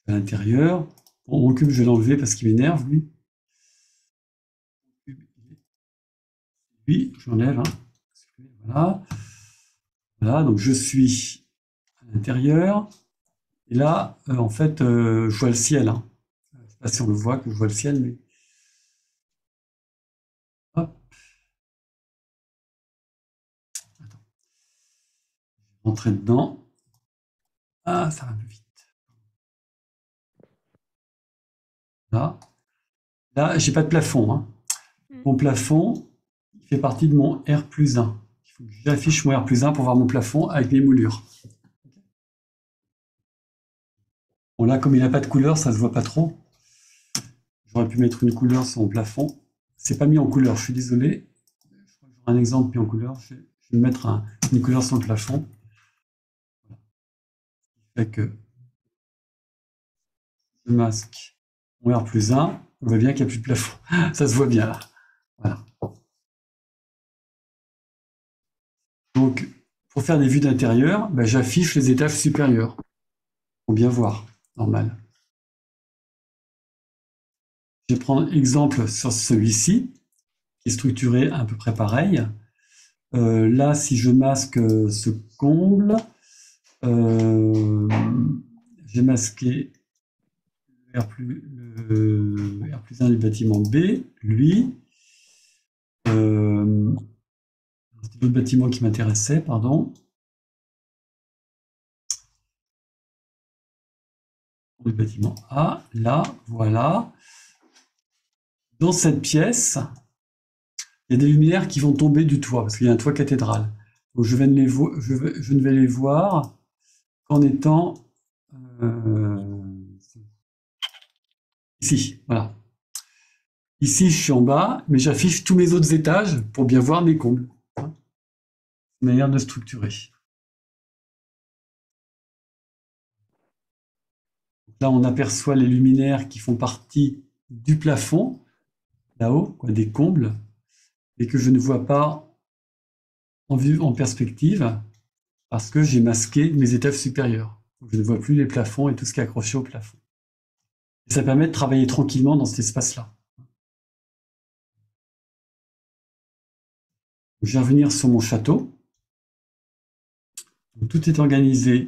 À l'intérieur. Bon, mon cube, je vais l'enlever parce qu'il m'énerve, lui. Lui, je l'enlève. Hein. Voilà. Voilà, donc je suis à l'intérieur. Et là, en fait, je vois le ciel. Hein. Je ne sais pas si on le voit, que je vois le ciel, mais... Hop. Attends. Je vais rentrer dedans. Ah, ça va plus vite. Là, j'ai pas de plafond. Hein. Mon plafond, il fait partie de mon R+1. Il faut que j'affiche mon R+1 pour voir mon plafond avec mes moulures. Bon, là, comme il n'a pas de couleur, ça ne se voit pas trop. J'aurais pu mettre une couleur sur mon plafond. C'est pas mis en couleur, je suis désolé. Je crois que j'aurai un exemple mis en couleur. Je vais mettre une couleur sur le plafond. Voilà. Ce qui fait que je masque mon R+1. On voit bien qu'il n'y a plus de plafond. Ça se voit bien là. Voilà. Donc, pour faire des vues d'intérieur, ben, j'affiche les étages supérieurs. Pour bien voir, normal. Je vais prendre exemple sur celui-ci, qui est structuré à peu près pareil. Là, si je masque ce comble, Euh, j'ai masqué le R plus 1 du bâtiment B, lui. C'était l'autre bâtiment qui m'intéressait, pardon. Le bâtiment A, là, voilà. Dans cette pièce, il y a des luminaires qui vont tomber du toit, parce qu'il y a un toit cathédrale. Donc je ne vais les voir qu'en étant ici, voilà. Ici, je suis en bas, mais j'affiche tous mes autres étages pour bien voir mes combles. C'est une manière de structurer. Là, on aperçoit les luminaires qui font partie du plafond, là-haut, des combles, et que je ne vois pas en vue, en perspective, parce que j'ai masqué mes étages supérieurs. Donc, je ne vois plus les plafonds et tout ce qui est accroché au plafond. Et ça permet de travailler tranquillement dans cet espace-là. Je vais revenir sur mon château. Donc, tout est organisé.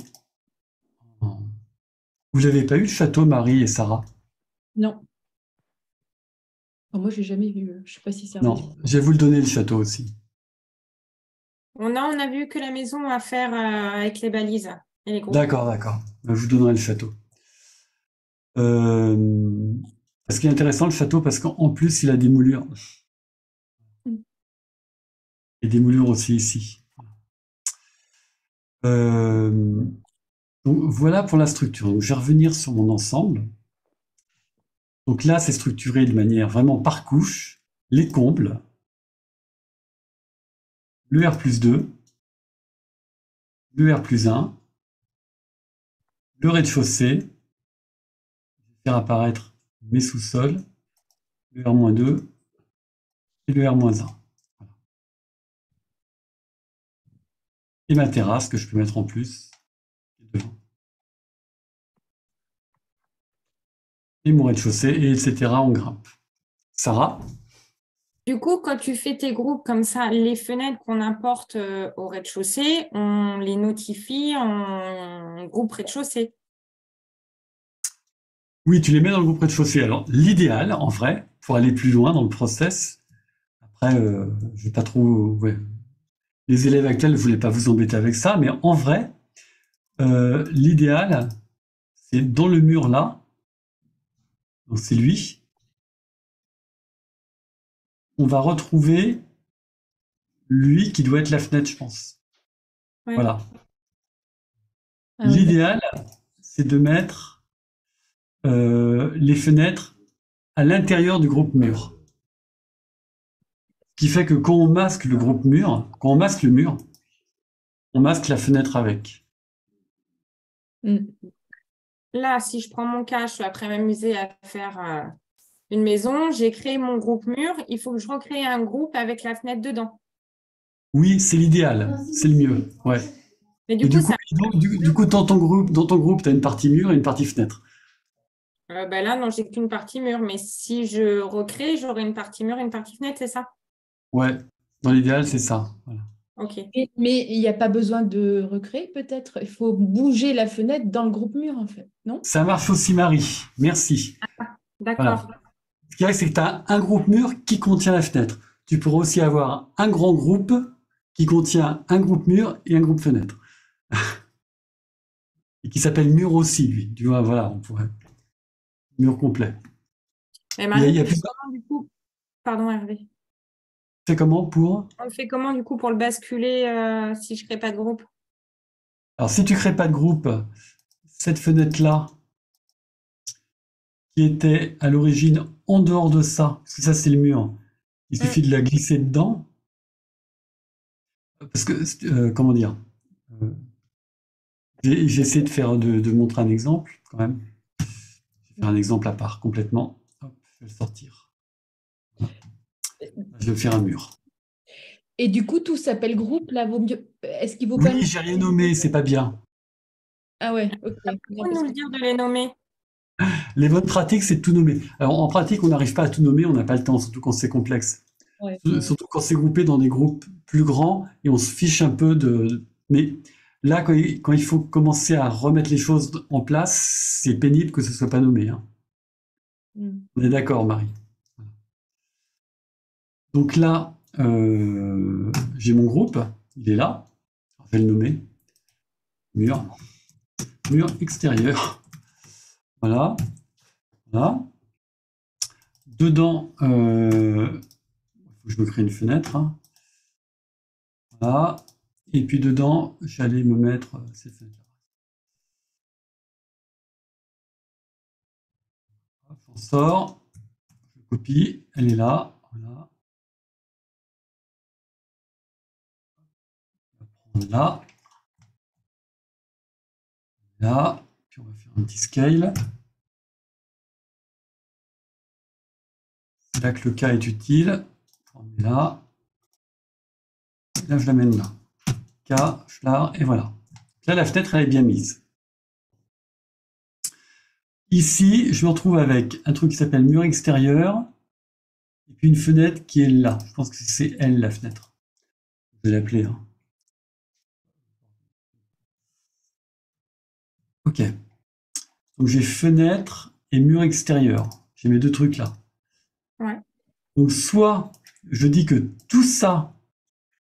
Vous n'avez pas eu le château, Marie et Sarah? Non. Moi, j'ai jamais vu. Je sais pas si ça. Non, je vais vous le donner, le château aussi. On a vu que la maison à faire avec les balises et les groupes. D'accord, d'accord. Je vous donnerai le château. Ce qui est intéressant, le château, parce qu'en plus, il a des moulures. Et des moulures aussi ici. Donc, voilà pour la structure. Donc, je vais revenir sur mon ensemble. Donc là, c'est structuré de manière vraiment par couche. Les combles, le R plus 2, le R plus 1, le rez-de-chaussée. Je vais faire apparaître mes sous-sols, le R-2 et le R-1. Et ma terrasse que je peux mettre en plus devant. Et mon rez-de-chaussée, et etc. en grimpe. Sarah? Du coup, quand tu fais tes groupes comme ça, les fenêtres qu'on importe au rez-de-chaussée, on les notifie en groupe rez-de-chaussée. Oui, tu les mets dans le groupe rez-de-chaussée. Alors, l'idéal, en vrai, pour aller plus loin dans le process, après, je vais pas trop... Ouais. Les élèves actuels ne voulaient pas vous embêter avec ça, mais en vrai, l'idéal, c'est dans le mur là, donc c'est lui, on va retrouver lui qui doit être la fenêtre, je pense. Ouais. Voilà. Ah oui, L'idéal, c'est de mettre les fenêtres à l'intérieur du groupe mur. Ce qui fait que quand on masque le groupe mur, quand on masque le mur, on masque la fenêtre avec. Là, si je prends mon cas, je suis après m'amuser à faire une maison, j'ai créé mon groupe mur, il faut que je recrée un groupe avec la fenêtre dedans. Oui, c'est l'idéal, c'est le mieux. Ouais. Mais Et du coup, ça, du coup, dans ton groupe, tu as une partie mur et une partie fenêtre. là, non, j'ai qu'une partie mur, mais si je recrée, j'aurai une partie mur et une partie fenêtre, c'est ça? Ouais, dans l'idéal, c'est ça. Voilà. Ok. Mais il n'y a pas besoin de recréer, peut-être. Il faut bouger la fenêtre dans le groupe mur, en fait, non? Ça marche aussi, Marie. Merci. D'accord. Voilà. Ce qui est, c'est que tu as un groupe mur qui contient la fenêtre. Tu pourrais aussi avoir un grand groupe qui contient un groupe mur et un groupe fenêtre. Et qui s'appelle mur aussi, lui. Tu vois, voilà, on pourrait. Mur complet. Et Marie, Il y a on fait plus- comment, du coup? Pardon, Hervé. C'est comment pour... On fait comment du coup pour le basculer si je crée pas de groupe? Alors, si tu crées pas de groupe, cette fenêtre-là, qui était à l'origine en dehors de ça, parce que ça, c'est le mur, il suffit de la glisser dedans. Parce que, comment dire, j'ai essayé de montrer un exemple, quand même. Je vais faire un exemple à part, complètement. Hop, je vais le sortir. Je vais faire un mur. Et du coup, tout s'appelle groupe, là, vaut mieux. Est-ce qu'il vaut pas Oui, j'ai rien nommé, c'est pas bien. Ah ouais, ok. Faut nous le dire de les nommer. Les bonnes pratiques, c'est de tout nommer. Alors, en pratique, on n'arrive pas à tout nommer, on n'a pas le temps, surtout quand c'est complexe. Ouais. Surtout quand c'est groupé dans des groupes plus grands et on se fiche un peu de... Mais Là, quand il faut commencer à remettre les choses en place, c'est pénible que ce soit pas nommé, hein. On est d'accord, Marie. Donc là, j'ai mon groupe, il est là. Je vais le nommer. Mur. Mur extérieur. Voilà. Voilà. Dedans, je me crée une fenêtre, hein. Voilà. Et puis dedans, j'allais me mettre ces fenêtres. On sort. Je copie. Elle est là. Voilà. On va prendre là. Là. Puis on va faire un petit scale. C'est là que le cas est utile. On met là. Et là, je l'amène là. K, schlar, et voilà. Là, la fenêtre, elle est bien mise. Ici, je me retrouve avec un truc qui s'appelle mur extérieur, et puis une fenêtre qui est là. Je pense que c'est elle, la fenêtre. Je vais l'appeler, hein. Ok. Donc j'ai fenêtre et mur extérieur. J'ai mes deux trucs là. Ouais. Donc soit je dis que tout ça,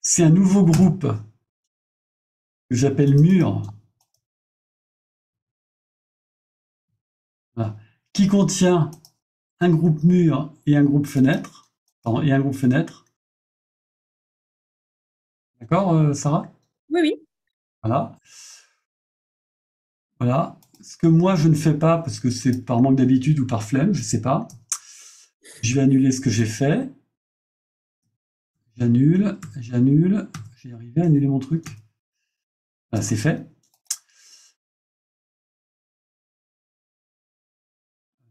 c'est un nouveau groupe que j'appelle mur, voilà, qui contient un groupe mur et un groupe fenêtre. Pardon, et un groupe fenêtre. D'accord, Sarah? Oui, oui. Voilà. Voilà. Ce que moi, je ne fais pas, parce que c'est par manque d'habitude ou par flemme, je ne sais pas. Je vais annuler ce que j'ai fait. J'annule, j'annule. J'ai arrivé à annuler mon truc. Voilà, c'est fait.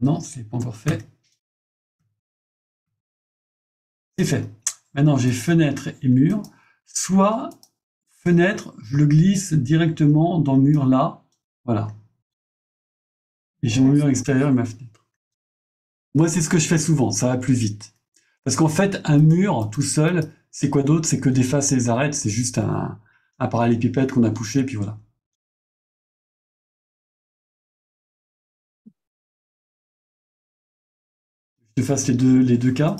Non, c'est pas encore fait. C'est fait. Maintenant, j'ai fenêtre et mur. Soit fenêtre, je le glisse directement dans le mur là. Voilà. Et j'ai mon mur extérieur et ma fenêtre. Moi, c'est ce que je fais souvent. Ça va plus vite. Parce qu'en fait, un mur tout seul, c'est quoi d'autre? C'est que des faces et des arêtes. C'est juste un parallélépipède qu'on a poussé, puis voilà. Je te fasse les deux cas.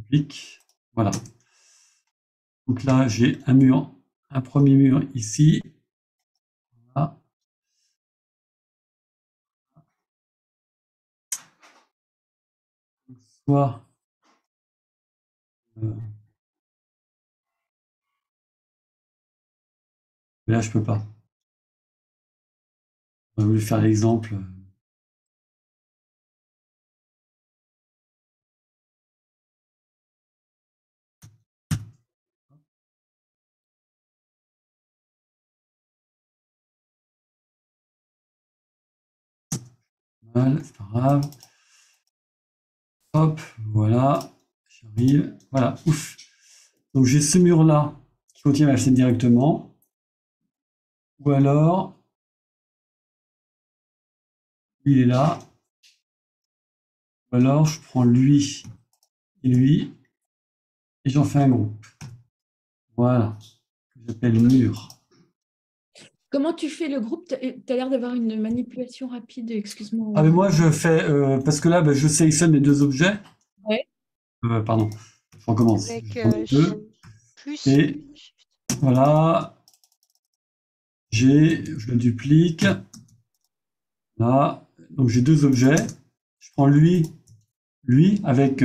Clic. Voilà. Donc là, j'ai un mur, un premier mur ici. Voilà. Soit mais là, je peux pas. On va voulu faire l'exemple. Mal, c'est pas grave. Hop, voilà. J'arrive. Voilà, ouf. Donc j'ai ce mur-là qui contient ma fenêtre directement. Ou alors, il est là. Ou alors, je prends lui et lui, et j'en fais un groupe. Voilà, que j'appelle mur. Comment tu fais le groupe? Tu as l'air d'avoir une manipulation rapide, excuse-moi. Ah, mais moi, je fais, parce que là, je sélectionne les deux objets. Ouais. Pardon, je recommence. Avec Je prends les deux. plus. Et voilà, je le duplique. Là, donc j'ai deux objets. Je prends lui, avec,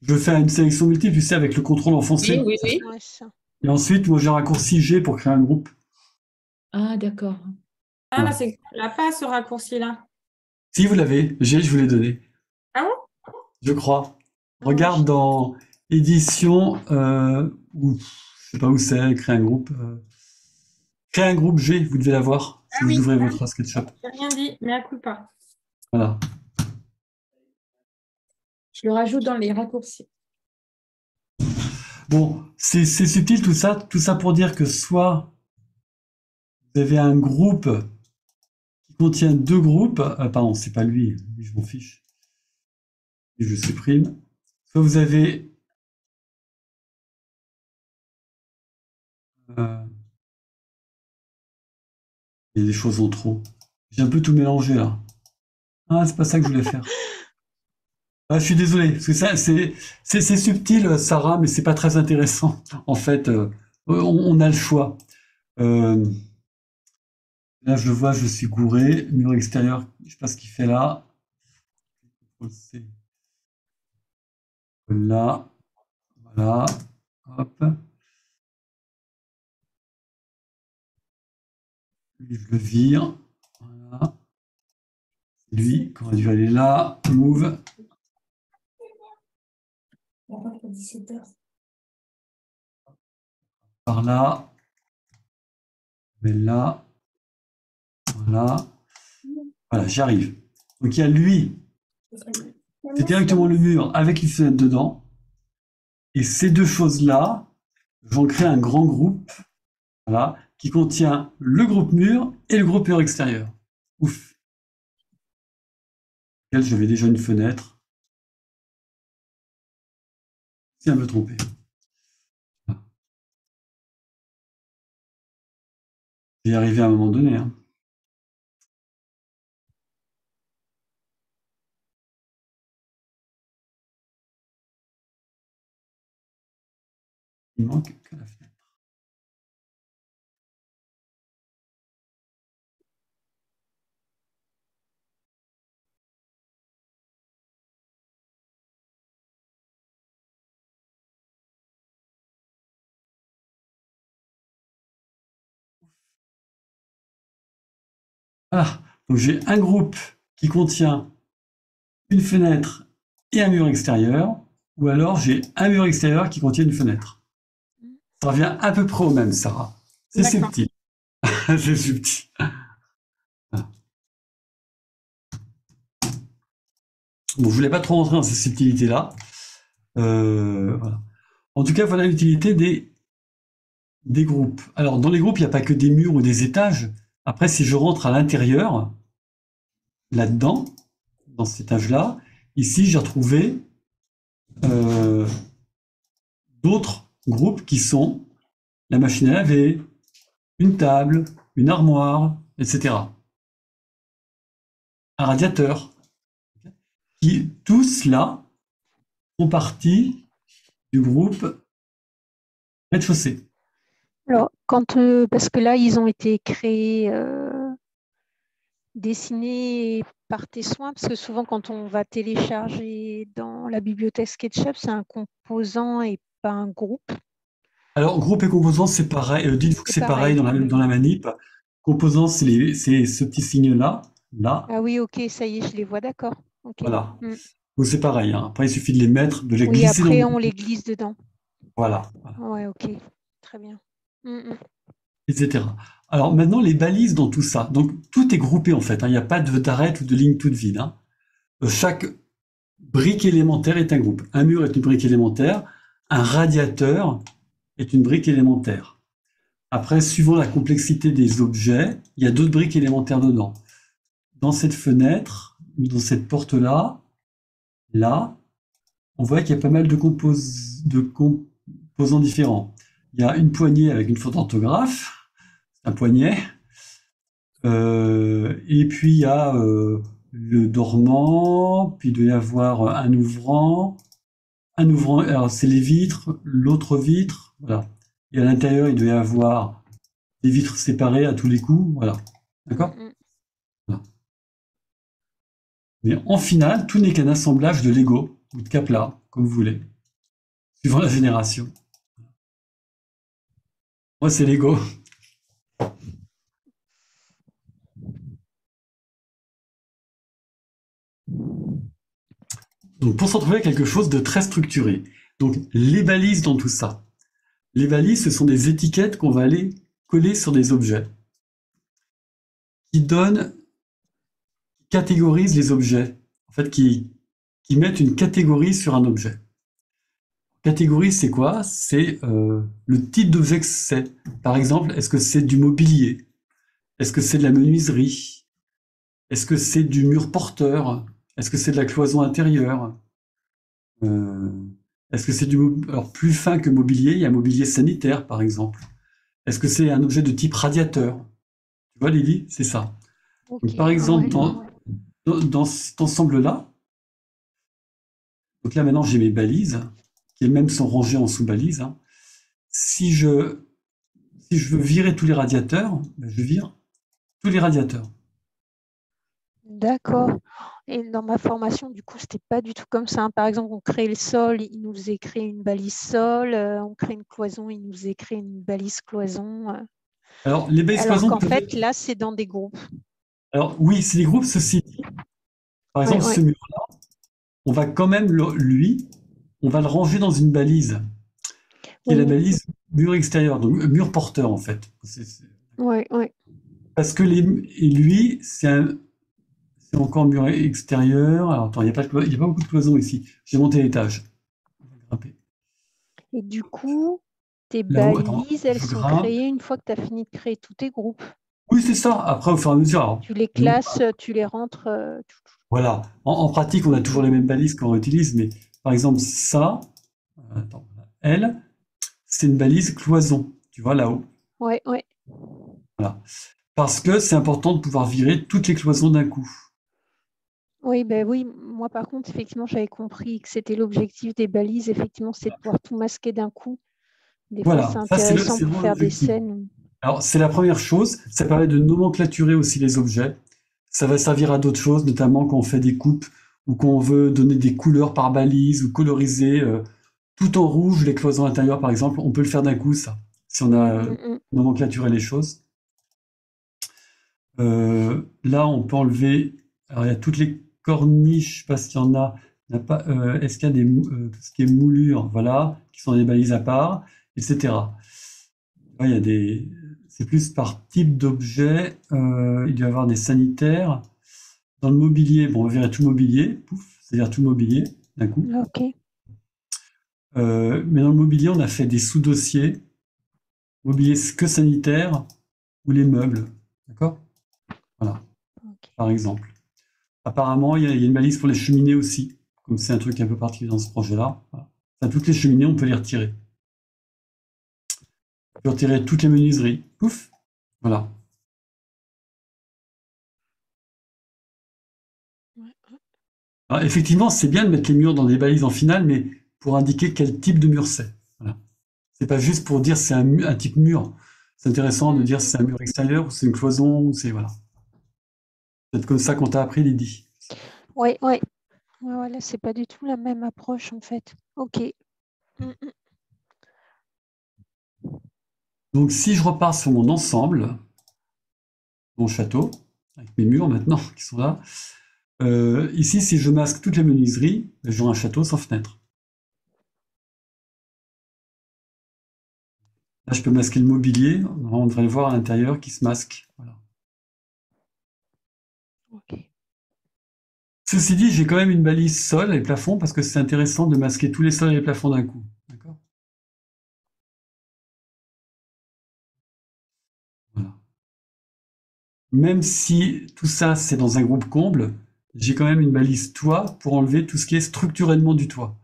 je fais une sélection multiple, tu sais, avec le contrôle enfoncé. Oui, oui. Ouais, ça. Et ensuite, moi, j'ai raccourci G pour créer un groupe. Ah, d'accord. Ah, là, c'est là, pas ce raccourci-là. Si vous l'avez, G, je vous l'ai donné. Ah bon? Je crois. Regarde dans édition, ou je sais pas où c'est, créer un groupe. Créer un groupe G, vous devez l'avoir si vous ouvrez votre SketchUp. J'ai rien dit, mais à coup pas. Voilà. Je le rajoute dans les raccourcis. Bon, c'est subtil tout ça pour dire que soit vous avez un groupe qui contient deux groupes, pardon, c'est pas lui, je m'en fiche, et je supprime. Soit vous avez Euh, il y a des choses en trop. J'ai un peu tout mélangé là. Ah, c'est pas ça que je voulais faire. Ah, je suis désolé, parce que ça, c'est subtil, Sarah, mais c'est pas très intéressant. En fait, on a le choix. Euh, Là, je le vois, je suis gouré. Mur extérieur, je sais pas ce qu'il fait là. C'est là, voilà. Hop. Lui, je le vire. Voilà. Lui, qui aurait dû aller là. Move. Par là. Mais là. Voilà. Voilà, j'y arrive. Donc il y a lui, c'est directement le mur avec une fenêtre dedans. Et ces deux choses-là, j'en crée un grand groupe, voilà, qui contient le groupe mur et le groupe mur extérieur. Ouf. J'avais déjà une fenêtre. C'est un peu trompé. J'y arrivé à un moment donné. Hein. Il manque que la fenêtre. Voilà. Donc j'ai un groupe qui contient une fenêtre et un mur extérieur, ou alors j'ai un mur extérieur qui contient une fenêtre. Ça revient à peu près au même, Sarah. C'est subtil. C'est subtil. Bon, je voulais pas trop rentrer dans ces subtilités-là. Voilà. En tout cas, voilà l'utilité des groupes. Alors, dans les groupes, il n'y a pas que des murs ou des étages. Après, si je rentre à l'intérieur, là-dedans, dans cet étage-là, ici, j'ai retrouvé d'autres groupes qui sont la machine à laver, une table, une armoire, etc. Un radiateur. Qui, tous là, font partie du groupe rez-de-chaussée. Alors, parce que là, ils ont été créés, dessinés par tes soins, parce que souvent, quand on va télécharger dans la bibliothèque SketchUp, c'est un composant et pas un groupe. Alors, groupe et composants, c'est pareil. Dites-vous que c'est pareil dans la manip. Composants, c'est ce petit signe-là. Là. Ah oui, ok, ça y est, je les vois, d'accord. Okay. Voilà. Donc, c'est pareil. Hein. Après, il suffit de les mettre, de les glisser. Oui, après, on les glisse dedans. Voilà. Ouais, ok. Très bien. Etc. Alors, maintenant, les balises dans tout ça. Donc, tout est groupé, en fait. Hein. Il n'y a pas d'arête ou de ligne toute vide. Hein. Chaque brique élémentaire est un groupe. Un mur est une brique élémentaire. Un radiateur est une brique élémentaire. Après, suivant la complexité des objets, il y a d'autres briques élémentaires dedans. Dans cette fenêtre, ou dans cette porte-là, là, on voit qu'il y a pas mal de composants différents. Il y a une poignée avec une faute d'orthographe, un poignet, et puis il y a le dormant, puis il doit y avoir un ouvrant, alors c'est les vitres, l'autre vitre, voilà. Et à l'intérieur, il doit y avoir des vitres séparées à tous les coups, voilà. D'accord ? Voilà. Mais en final, tout n'est qu'un assemblage de Lego ou de Kapla, comme vous voulez, suivant la génération. Moi, c'est Lego. Donc, pour se retrouver avec quelque chose de très structuré. Donc, les balises dans tout ça. Les balises, ce sont des étiquettes qu'on va aller coller sur des objets qui catégorisent les objets, en fait, qui mettent une catégorie sur un objet. Catégorie, c'est quoi? C'est le type d'objet que c'est. Par exemple, est-ce que c'est du mobilier? Est-ce que c'est de la menuiserie? Est-ce que c'est du mur porteur? Est-ce que c'est de la cloison intérieure? Est-ce que c'est alors plus fin que mobilier? Il y a mobilier sanitaire, par exemple. Est-ce que c'est un objet de type radiateur? Tu vois, Lily, c'est ça. Ok. Donc, par exemple, Ouais. dans cet ensemble-là, donc là maintenant j'ai mes balises, qui même sont rangées en sous-balises, hein. Si je veux virer tous les radiateurs, ben, je vire tous les radiateurs. D'accord. Et dans ma formation, du coup, c'était pas du tout comme ça, hein. Par exemple, on crée le sol, il nous faisait créer une balise sol. On crée une cloison, il nous faisait créer une balise cloison. Alors, les balises Alors cloisons qu'en peuvent fait, être... là, c'est dans des groupes. Alors, oui, c'est des groupes, ceci dit. Par Ouais, exemple, ouais. ce mur-là, on va quand même, on va le ranger dans une balise, qui est la Oui, balise mur extérieur, donc mur porteur, en fait. ouais, ouais. Parce que et lui, c'est encore mur extérieur. Alors, attends, il y a pas beaucoup de cloisons ici. J'ai monté l'étage. On va grimper. Et du coup, tes Là-haut, attends, balises, elles je sont grimpe. créées une fois que tu as fini de créer tous tes groupes. Oui, c'est ça. Après, au fur et à mesure. Alors, Tu les nous, classes, tu les rentres. voilà. En pratique, on a toujours les mêmes balises qu'on utilise, mais par exemple, ça, attends, elle, c'est une balise cloison. Tu vois, là-haut. Ouais, ouais. Voilà. Parce que c'est important de pouvoir virer toutes les cloisons d'un coup. Oui, ben oui, moi par contre, effectivement, j'avais compris que c'était l'objectif des balises. Effectivement, c'est de pouvoir tout masquer d'un coup. Des fois, Voilà. c'est Ça, intéressant c'est pour vraiment faire des l'objectif. scènes. Alors, c'est la première chose. Ça permet de nomenclaturer aussi les objets. Ça va servir à d'autres choses, notamment quand on fait des coupes ou qu'on veut donner des couleurs par balise ou coloriser tout en rouge les cloisons intérieures, par exemple. On peut le faire d'un coup, ça, si on a Mm. nomenclaturé les choses. Là, on peut enlever. Alors, il y a toutes les corniches, je sais pas s'il y en a. Il y en a pas. Est-ce qu'il y a tout ce qui est moulure, voilà, qui sont des balises à part, etc. Ouais, il y a des. C'est plus par type d'objet. Il doit y avoir des sanitaires. Dans le mobilier, bon, on verrait tout le mobilier, pouf, c'est-à-dire tout le mobilier d'un coup. Ok. Mais dans le mobilier, on a fait des sous-dossiers, mobilier que sanitaire ou les meubles, d'accord? Voilà, Ok. par exemple. Apparemment, il y a une balise pour les cheminées aussi, comme c'est un truc un peu particulier dans ce projet-là. Voilà. Enfin, toutes les cheminées, on peut les retirer. On peut retirer toutes les menuiseries, pouf, voilà. Alors, effectivement, c'est bien de mettre les murs dans des balises en finale, mais pour indiquer quel type de mur c'est. Voilà. C'est pas juste pour dire c'est un type mur. C'est intéressant de dire si c'est un mur extérieur ou c'est une cloison ou c'est voilà. C'est comme ça qu'on t'a appris, Lydie. Ouais, ouais. Ouais, voilà, c'est pas du tout la même approche en fait. Ok. Mm. Donc si je repars sur mon ensemble, mon château, avec mes murs maintenant qui sont là, ici si je masque toutes les menuiseries, j'aurai un château sans fenêtre. Là je peux masquer le mobilier, on devrait le voir à l'intérieur qui se masque. Voilà. Ok. Ceci dit, j'ai quand même une balise sol et plafond parce que c'est intéressant de masquer tous les sols et les plafonds d'un coup. D'accord ? Voilà. Même si tout ça c'est dans un groupe comble, j'ai quand même une balise toit pour enlever tout ce qui est structurellement du toit.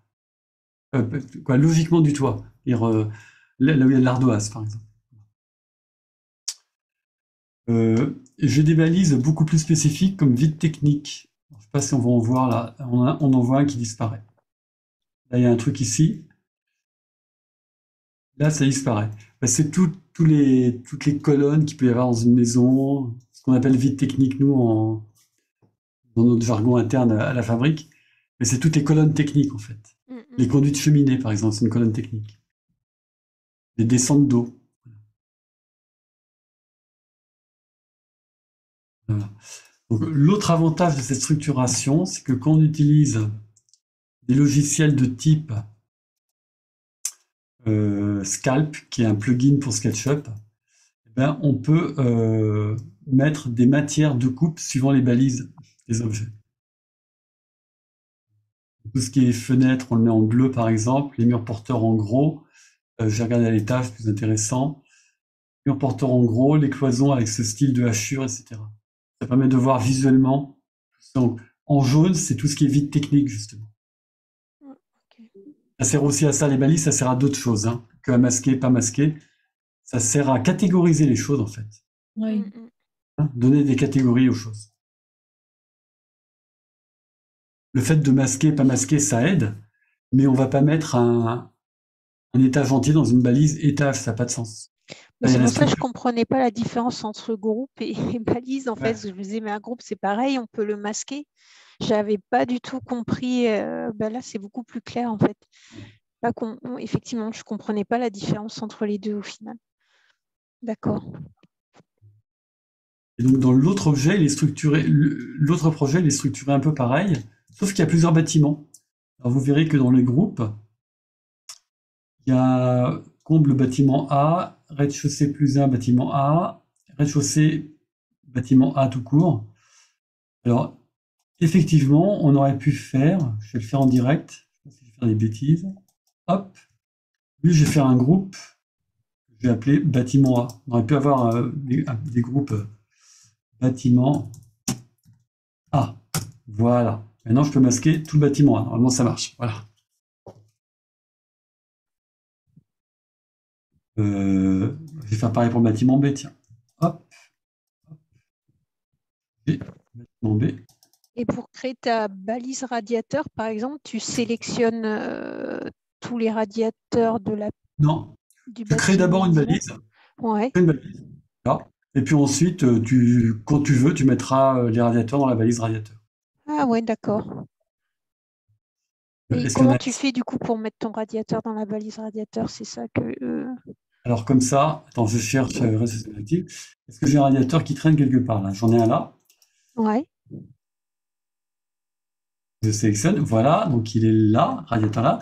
Logiquement du toit. Là où il y a de l'ardoise, par exemple. J'ai des balises beaucoup plus spécifiques comme vide technique. Je ne sais pas si on va en voir là. On en voit un qui disparaît. Là, il y a un truc ici. Là, ça disparaît. Ben, c'est toutes les colonnes qu'il peut y avoir dans une maison, ce qu'on appelle vide technique, nous, dans notre jargon interne à la fabrique. Mais c'est toutes les colonnes techniques, en fait. Les conduites cheminées, par exemple, c'est une colonne technique. Les descentes d'eau. Voilà. Donc, l'autre avantage de cette structuration, c'est que quand on utilise des logiciels de type Scalp, qui est un plugin pour SketchUp, eh ben, on peut mettre des matières de coupe suivant les balises des objets. Tout ce qui est fenêtre, on le met en bleu par exemple, les murs porteurs en gros. J'ai regardé à l'étage, plus intéressant. Murs porteurs en gros, les cloisons avec ce style de hachure, etc. Ça permet de voir visuellement. Donc, en jaune, c'est tout ce qui est vide technique, justement. Ok. Ça sert aussi à ça, les balises, ça sert à d'autres choses, hein, que à masquer, pas masquer. ça sert à catégoriser les choses, en fait. Oui. Hein, donner des catégories aux choses. Le fait de masquer, pas masquer, ça aide, mais on va pas mettre un étage entier dans une balise étage, ça n'a pas de sens. Mais Là, il y c'est a la pour ça que je structure. comprenais pas la différence entre groupe et balise. En fait, Ouais. je me disais, mais un groupe, c'est pareil, on peut le masquer. J'avais pas du tout compris. Là, c'est beaucoup plus clair, en fait. Effectivement, je comprenais pas la différence entre les deux au final. D'accord. Et donc, dans l'autre objet, il est structuré, l'autre projet, il est structuré un peu pareil, sauf qu'il y a plusieurs bâtiments. Alors, vous verrez que dans les groupes, il y a comble bâtiment A, rez-de-chaussée plus 1 bâtiment A, rez-de-chaussée bâtiment A tout court. Alors, effectivement, on aurait pu faire, je vais le faire en direct, je sais pas si je vais faire des bêtises. Hop, lui, je vais faire un groupe, je vais appeler bâtiment A. On aurait pu avoir des groupes bâtiment A. Voilà. Maintenant, je peux masquer tout le bâtiment A. Normalement, ça marche. Voilà. Je vais faire pareil pour le bâtiment B, tiens. Hop. Et bâtiment B. Et pour créer ta balise radiateur, par exemple, tu sélectionnes tous les radiateurs Non, du tu crées d'abord une bâtiment. balise. Ouais. Une balise. Là. Et puis ensuite, quand tu veux, tu mettras les radiateurs dans la balise radiateur. Ah ouais, d'accord. Et Est-ce qu'il y en comment a tu fais du coup pour mettre ton radiateur dans la balise radiateur? C'est ça que. Alors comme ça, attends, je cherche responsabilité active. Est-ce que j'ai un radiateur qui traîne quelque part là? J'en ai un là. Ouais. Je sélectionne. Voilà, donc il est là, radiateur là.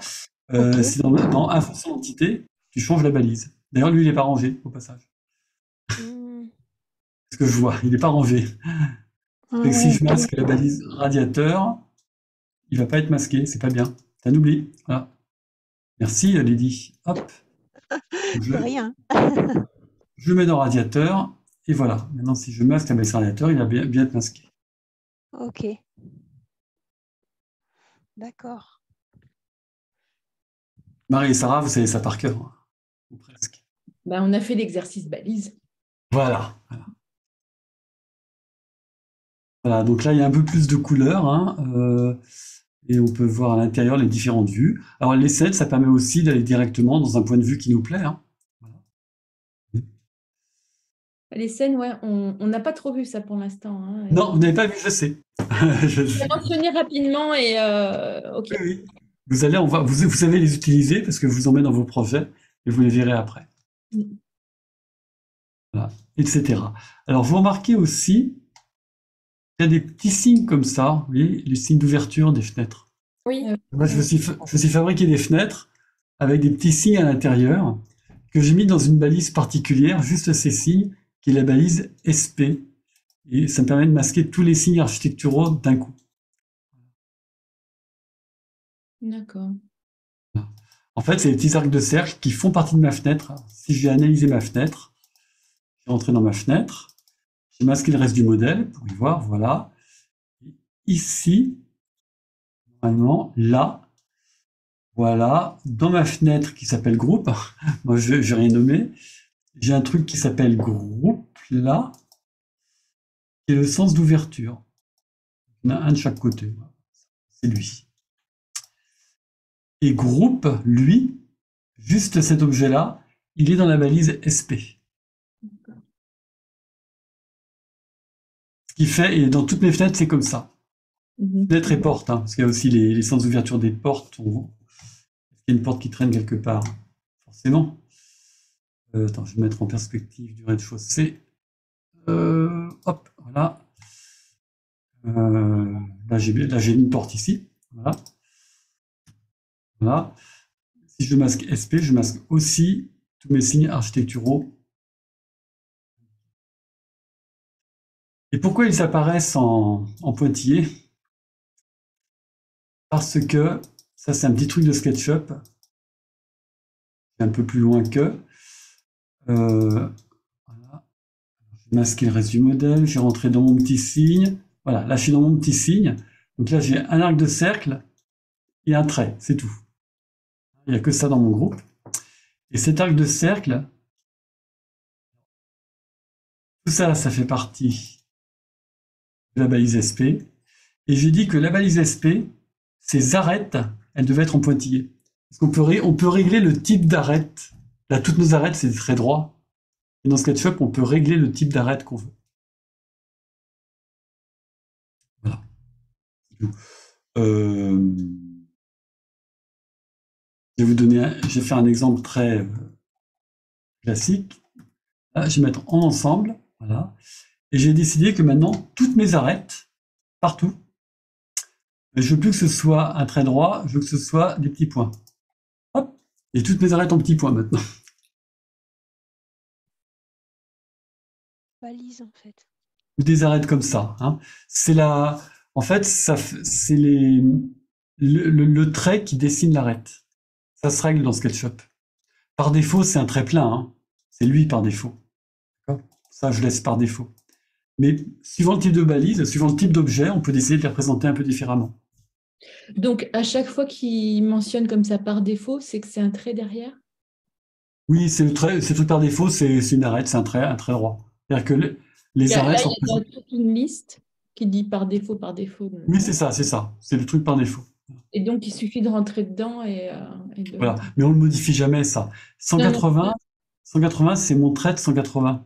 Ok. C'est dans Information d'entité, tu changes la balise. D'ailleurs, lui, il n'est pas rangé au passage. Hmm. Ce que je vois, il n'est pas rangé. Ah Fait que si ouais, je ok. masque la balise radiateur, il va pas être masqué, c'est pas bien. C'est un oubli. Voilà. Merci Lydie. Hop, je, De rien. je le mets dans radiateur, et voilà. Maintenant, si je masque la balise radiateur, il va bien être masqué. Ok. D'accord. Marie et Sarah, vous savez ça par cœur, hein, ou presque. Ben, on a fait l'exercice balise. Voilà. Voilà, donc là, il y a un peu plus de couleurs, hein, et on peut voir à l'intérieur les différentes vues. Alors, les sets, ça permet aussi d'aller directement dans un point de vue qui nous plaît. Hein. Voilà. Les scènes, ouais, on n'a pas trop vu ça pour l'instant. Hein. Non, vous n'avez pas vu, je sais. Je Je sais. vais mentionner rapidement et ok. Oui, oui. Vous allez, vous savez les utiliser parce que je vous en mets dans vos projets et vous les verrez après. Mm. Voilà, etc. Alors, vous remarquez aussi qu'il y a des petits signes comme ça, vous voyez, les signes d'ouverture des fenêtres. Oui. Moi, je me suis fabriqué des fenêtres avec des petits signes à l'intérieur que j'ai mis dans une balise particulière, juste ces signes, qui est la balise SP. Et ça me permet de masquer tous les signes architecturaux d'un coup. D'accord. En fait, c'est les petits arcs de cercle qui font partie de ma fenêtre. Si j'ai analysé ma fenêtre, je suis rentré dans ma fenêtre, j'ai masqué le reste du modèle pour y voir, voilà. Ici, normalement, là, voilà, dans ma fenêtre qui s'appelle groupe, moi je n'ai rien nommé, j'ai un truc qui s'appelle groupe, là, qui est le sens d'ouverture. Il y en a un de chaque côté, c'est lui. Et groupe, lui, juste cet objet-là, il est dans la balise SP. Ce qui fait, et dans toutes mes fenêtres, c'est comme ça. Fenêtre et porte, hein, parce qu'il y a aussi les sens d'ouverture des portes. Il y a une porte qui traîne quelque part, forcément. Attends, je vais mettre en perspective du rez-de-chaussée. Hop, voilà. Là, j'ai une porte ici. Voilà. Voilà. Si je masque SP, je masque aussi tous mes signes architecturaux. Et pourquoi ils apparaissent en pointillés? Parce que, ça c'est un petit truc de SketchUp, un peu plus loin que. Voilà. J'ai masqué le reste du modèle, j'ai rentré dans mon petit signe. Voilà, là je suis dans mon petit signe. Donc là j'ai un arc de cercle et un trait, c'est tout. Il n'y a que ça dans mon groupe. Et cet arc de cercle, ça, ça fait partie de la balise SP. Et j'ai dit que la balise SP, ces arêtes, elles devaient être en pointillé. Parce on peut régler le type d'arête. Là, toutes nos arêtes, c'est des traits droits. Et dans SketchUp, on peut régler le type d'arête qu'on veut. Voilà. Je vais vous donner, je vais faire un exemple très classique. Là, je vais mettre en ensemble, voilà. Et j'ai décidé que maintenant, toutes mes arêtes, partout, je veux plus que ce soit un trait droit, je veux que ce soit des petits points. Hop, et toutes mes arêtes en petits points maintenant. Balise, en fait. Ou des arêtes comme ça. Hein. En fait, c'est le trait qui dessine l'arête. Ça se règle dans SketchUp. Par défaut, c'est un trait plein. Hein. C'est lui par défaut. Ça, je laisse par défaut. Mais suivant le type de balise, suivant le type d'objet, on peut essayer de les représenter un peu différemment. Donc, à chaque fois qu'il mentionne comme ça par défaut, c'est que c'est un trait derrière? Oui, c'est le truc par défaut, c'est une arête, c'est un trait droit. C'est-à-dire que les arêtes sont Il y a toute une liste qui dit par défaut, par défaut. Oui, c'est ça. C'est le truc par défaut. Et donc, il suffit de rentrer dedans et de... Voilà. Mais on ne le modifie jamais, ça. 180, c'est mon trait de 180.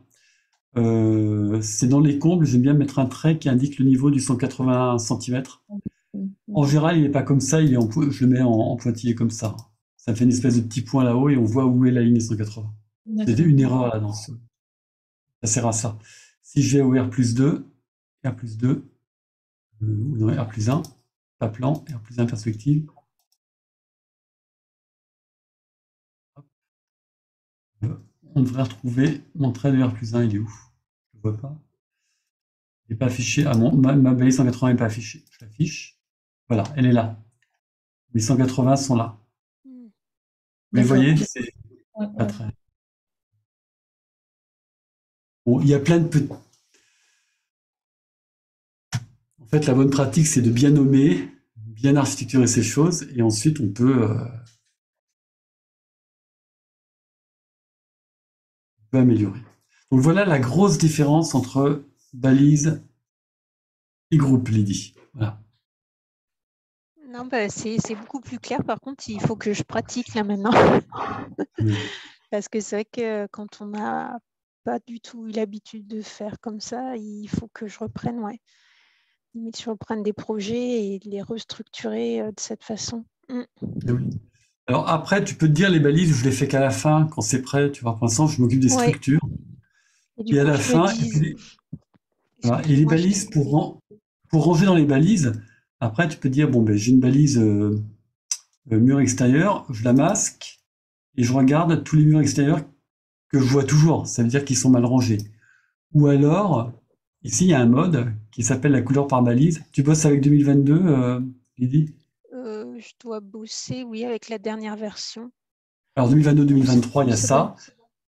C'est dans les combles, j'aime bien mettre un trait qui indique le niveau du 180 cm. En général, il n'est pas comme ça, je le mets en pointillé comme ça. Ça fait une espèce de petit point là-haut et on voit où est la ligne des 180. C'est une erreur là dans ça sert à ça. Si je vais au R+2, R+2, ou non, R+1, pas plan, R+1 perspective. On devrait retrouver mon trait de R+1, il est où? Je ne vois pas. Il n'est pas affiché. Ah bon, ma balise 180 n'est pas affichée. Je l'affiche. Voilà, elle est là. Mes 180 sont là. Mais vous voyez, c'est pas très... Bon, il y a plein de petits... En fait, la bonne pratique, c'est de bien nommer, bien architecturer ces choses, et ensuite, on peut améliorer. Donc voilà la grosse différence entre balise et groupe, Lydie. Voilà. Non, bah, c'est beaucoup plus clair. Par contre, il faut que je pratique là maintenant. Parce que c'est vrai que quand on n'a pas du tout eu l'habitude de faire comme ça, il faut que je reprenne, limite, je reprenne des projets et les restructurer de cette façon. Oui. Alors après, tu peux te dire les balises, je les fais qu'à la fin, quand c'est prêt. Tu vois, pour l'instant, je m'occupe des structures. Et à la fin, voilà. Et les balises, pour ranger dans les balises, après, tu peux dire, bon, ben, j'ai une balise mur extérieur, je la masque, et je regarde tous les murs extérieurs que je vois toujours. Ça veut dire qu'ils sont mal rangés. Ou alors, ici, il y a un mode qui s'appelle la couleur par balise. Tu bosses avec 2022, Lydie? Je dois bosser, oui, avec la dernière version. Alors 2022-2023, il y a ça.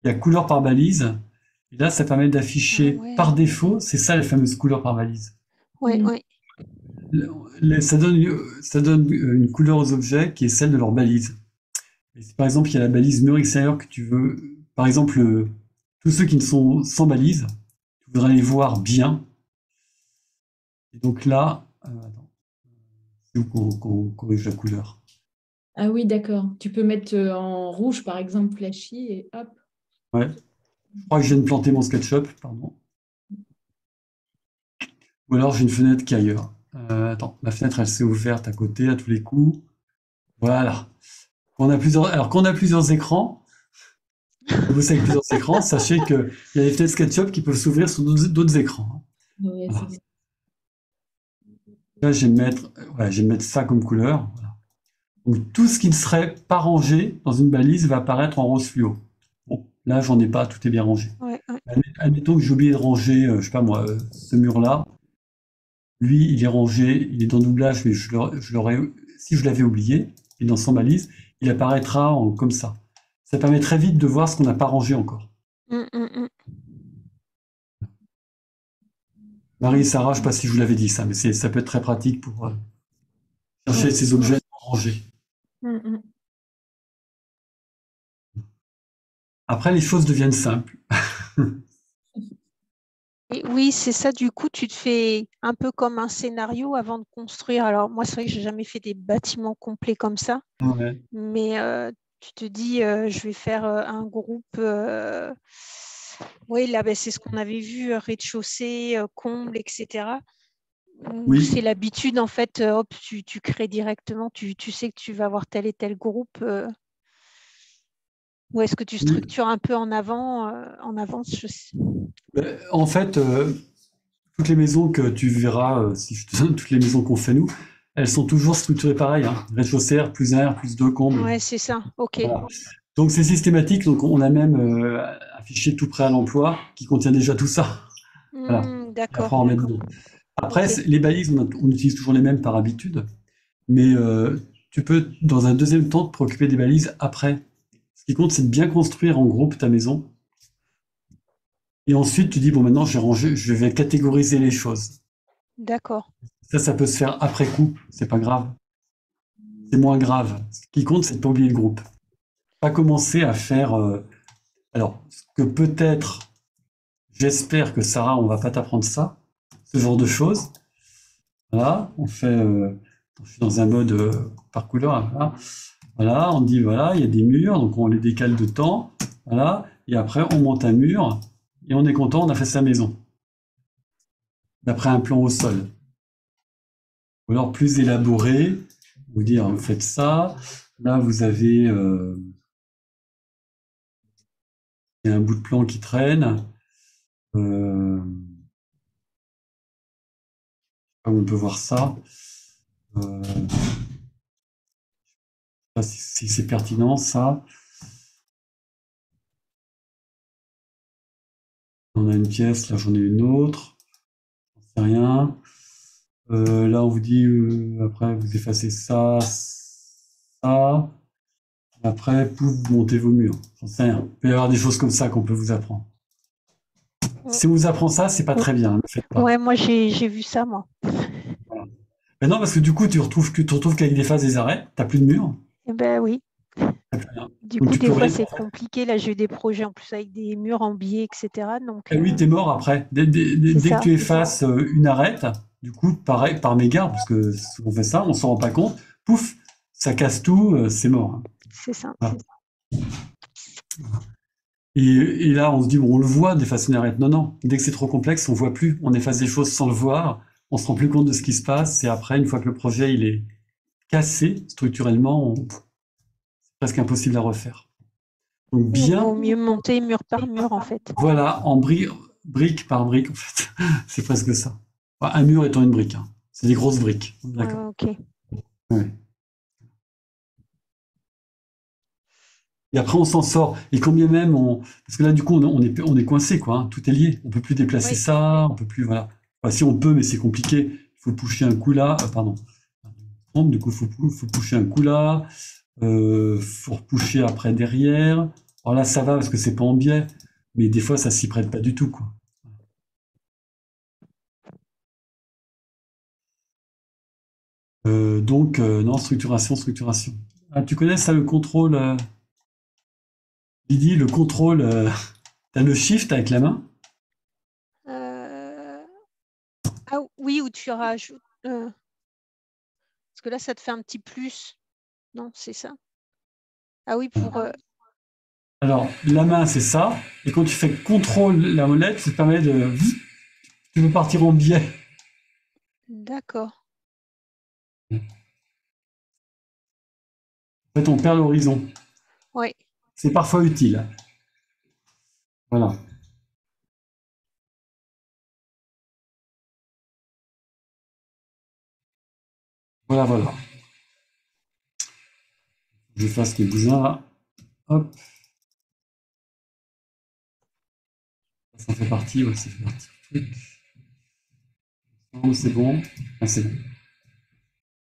Il y a couleur par balise. Et là, ça permet d'afficher par défaut. C'est ça, la fameuse couleur par balise. Oui. Ça donne une couleur aux objets qui est celle de leur balise. Et si par exemple, il y a la balise mur extérieur que tu veux, par exemple, tous ceux qui ne sont sans balise, tu voudrais les voir bien. Et donc là, c'est où qu'on corrige la couleur. Ah oui, d'accord. Tu peux mettre en rouge, par exemple, flashy, et hop. Ouais. Je crois que je viens de planter mon SketchUp, pardon. Ou alors j'ai une fenêtre qui est ailleurs. Attends, ma fenêtre, elle s'est ouverte à côté, à tous les coups. Voilà. Alors qu'on a plusieurs écrans, vous savez, avec plusieurs écrans, sachez qu'il y a des fenêtres SketchUp qui peuvent s'ouvrir sur d'autres écrans. Ouais, voilà. Là, je vais mettre ça comme couleur. Voilà. Donc, tout ce qui ne serait pas rangé dans une balise va apparaître en rose fluo. Bon, là, j'en ai pas, tout est bien rangé. Admettons que j'ai oublié de ranger, je sais pas moi, ce mur-là. Lui, il est rangé, il est dans doublage, mais si je l'avais oublié, il est dans son balise, il apparaîtra comme ça. Ça permet très vite de voir ce qu'on n'a pas rangé encore. Marie et Sarah, je ne sais pas si je vous l'avais dit ça, mais ça peut être très pratique pour chercher ces objets rangés. Après, les choses deviennent simples. Et oui, c'est ça. Du coup, tu te fais un peu comme un scénario avant de construire. Alors, moi, c'est vrai que j'ai jamais fait des bâtiments complets comme ça, Ouais. mais tu te dis, je vais faire un groupe. Oui, là, ben, c'est ce qu'on avait vu, rez-de-chaussée, comble, etc. Où c'est Oui, l'habitude, en fait, hop, tu crées directement, tu sais que tu vas avoir tel et tel groupe. Ou est-ce que tu oui. structures un peu en avance, je sais. En fait, toutes les maisons que tu verras, si je te donne toutes les maisons qu'on fait nous, elles sont toujours structurées pareil, hein. Rez-de-chaussée, R plus 1, R plus 2, comble. Ouais, c'est ça. OK. Voilà. Donc c'est systématique, donc on a même un fichier tout prêt à l'emploi qui contient déjà tout ça. Voilà. Et après, D'accord. on met dedans. Après, OK. les balises, on utilise toujours les mêmes par habitude, mais tu peux, dans un deuxième temps, te préoccuper des balises après. Ce qui compte, c'est de bien construire en groupe ta maison. Et ensuite, tu dis, bon, maintenant, je vais catégoriser les choses. D'accord. Ça peut se faire après coup, c'est pas grave. C'est moins grave. Ce qui compte, c'est de pas oublier le groupe. Pas commencer à faire. Alors, ce que peut-être, j'espère que Sarah, on va pas t'apprendre ça, ce genre de choses. Voilà, on fait. Je suis dans un mode par couleur. Voilà. Voilà, on dit voilà, il y a des murs, donc on les décale de temps. Voilà, et après on monte un mur et on est content, on a fait sa maison. D'après un plan au sol. Ou alors plus élaboré, vous dire vous faites ça. Là, vous avez il y a un bout de plan qui traîne. Euh, on peut voir ça. Je sais pas si c'est pertinent ça. On a une pièce, là j'en ai une autre. J'en sais rien. Là, on vous dit, après, vous effacez ça, ça. Après, pouf, vous montez vos murs. J'en sais rien. Il peut y avoir des choses comme ça qu'on peut vous apprendre. Si on vous apprend ça, c'est pas très bien, ne le faites pas. Ouais, moi j'ai vu ça, moi. Voilà. Mais non, parce que du coup, tu te retrouves qu'avec des phases, des arrêts, t'as plus de murs, Eh ben oui. t'as plus rien. Du Donc coup, tu des peux fois, rien. c'est compliqué. Là, j'ai eu des projets en plus avec des murs en biais, etc. Donc, Et oui, t'es mort après. c'est Dès que ça. tu effaces une arête, du coup, pareil, par mégarde, parce que si on fait ça, on s'en rend pas compte, pouf, ça casse tout, c'est mort, hein. C'est ça. Voilà. Et là, on se dit, bon, on le voit d'effacer une arête. Non, non, dès que c'est trop complexe, on voit plus. On efface des choses sans le voir, on se rend plus compte de ce qui se passe, et après, une fois que le projet il est cassé structurellement, c'est presque impossible à refaire. Donc Il bien, vaut mieux monter mur par mur, en fait. voilà, brique par brique, en fait, c'est presque ça. Enfin, un mur étant une brique, hein. C'est des grosses briques, d'accord. OK. Ouais. Et après, on s'en sort. Et quand bien même, parce que là, du coup, on est coincé, quoi, hein. Tout est lié. On peut plus déplacer Oui. ça, on peut plus, voilà. Enfin, si on peut, mais c'est compliqué. Il faut pusher un coup là, pardon. Du coup, faut pusher un coup là, faut repusher après derrière. Alors là, ça va parce que c'est pas en biais, mais des fois, ça s'y prête pas du tout, quoi. Donc, non, structuration. Ah, tu connais ça, le contrôle, Lydie, le contrôle, t'as le shift avec la main? Euh, Ah oui, où tu rajoutes. Parce que là, ça te fait un petit plus. Non, c'est ça. Ah oui, pour. Alors, la main, c'est ça. Et quand tu fais contrôle la molette, ça te permet de. Tu peux partir en biais. D'accord. En fait, on perd l'horizon. Oui. C'est parfois utile. Voilà. Voilà, voilà. Je fasse les bousins là. Hop. Ça fait partie. Ouais, ça fait partie du truc. Non, c'est bon. Ah, c'est bon.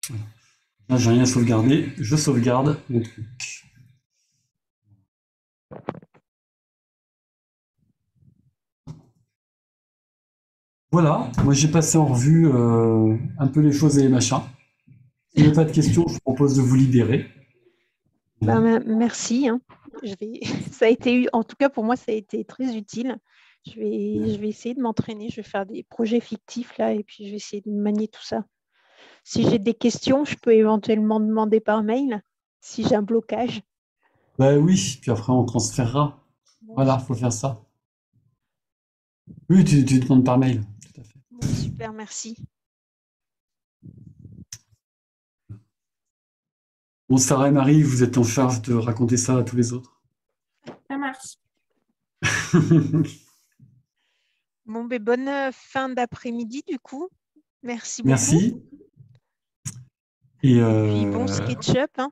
Voilà. Là, j'ai rien sauvegardé. Je sauvegarde mon truc. Voilà. Moi, j'ai passé en revue un peu les choses et les machins. Si vous n'avez pas de questions, je vous propose de vous libérer. Ben, merci, hein. Ça a été, en tout cas pour moi, ça a été très utile. Je vais essayer de m'entraîner. Je vais faire des projets fictifs là et puis je vais essayer de manier tout ça. Si j'ai des questions, je peux éventuellement demander par mail si j'ai un blocage. Bah oui, puis après on transférera. Bon, Voilà, faut faire ça. Oui, tu demandes par mail. Tout à fait. bon, super, merci. Bon, Sarah et Marie, vous êtes en charge de raconter ça à tous les autres. Ça marche. Bon, ben, bonne fin d'après-midi du coup. Merci beaucoup. Merci. Et Puis bon SketchUp. Hein.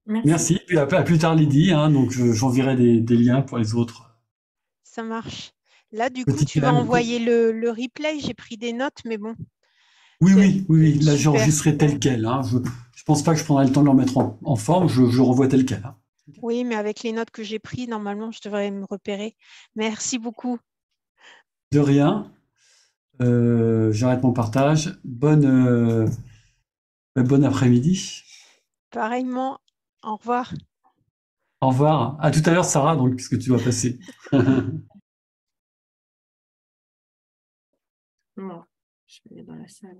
merci. Puis à plus tard, Lydie. Hein, donc j'enverrai des liens pour les autres. Ça marche. Là, du coup, Petite tu vas dame. envoyer le replay. J'ai pris des notes, mais bon. Oui. Là, Super. j'enregistrerai tel quel. Hein. Je pense pas que je prendrai le temps de le remettre en forme. Je le revois tel quel. Hein. Oui, mais avec les notes que j'ai prises, normalement, je devrais me repérer. Merci beaucoup. De rien. J'arrête mon partage. Bon après-midi. Pareillement. Au revoir. Au revoir. À tout à l'heure, Sarah, donc, puisque tu dois passer. Bon, je vais aller dans la salle.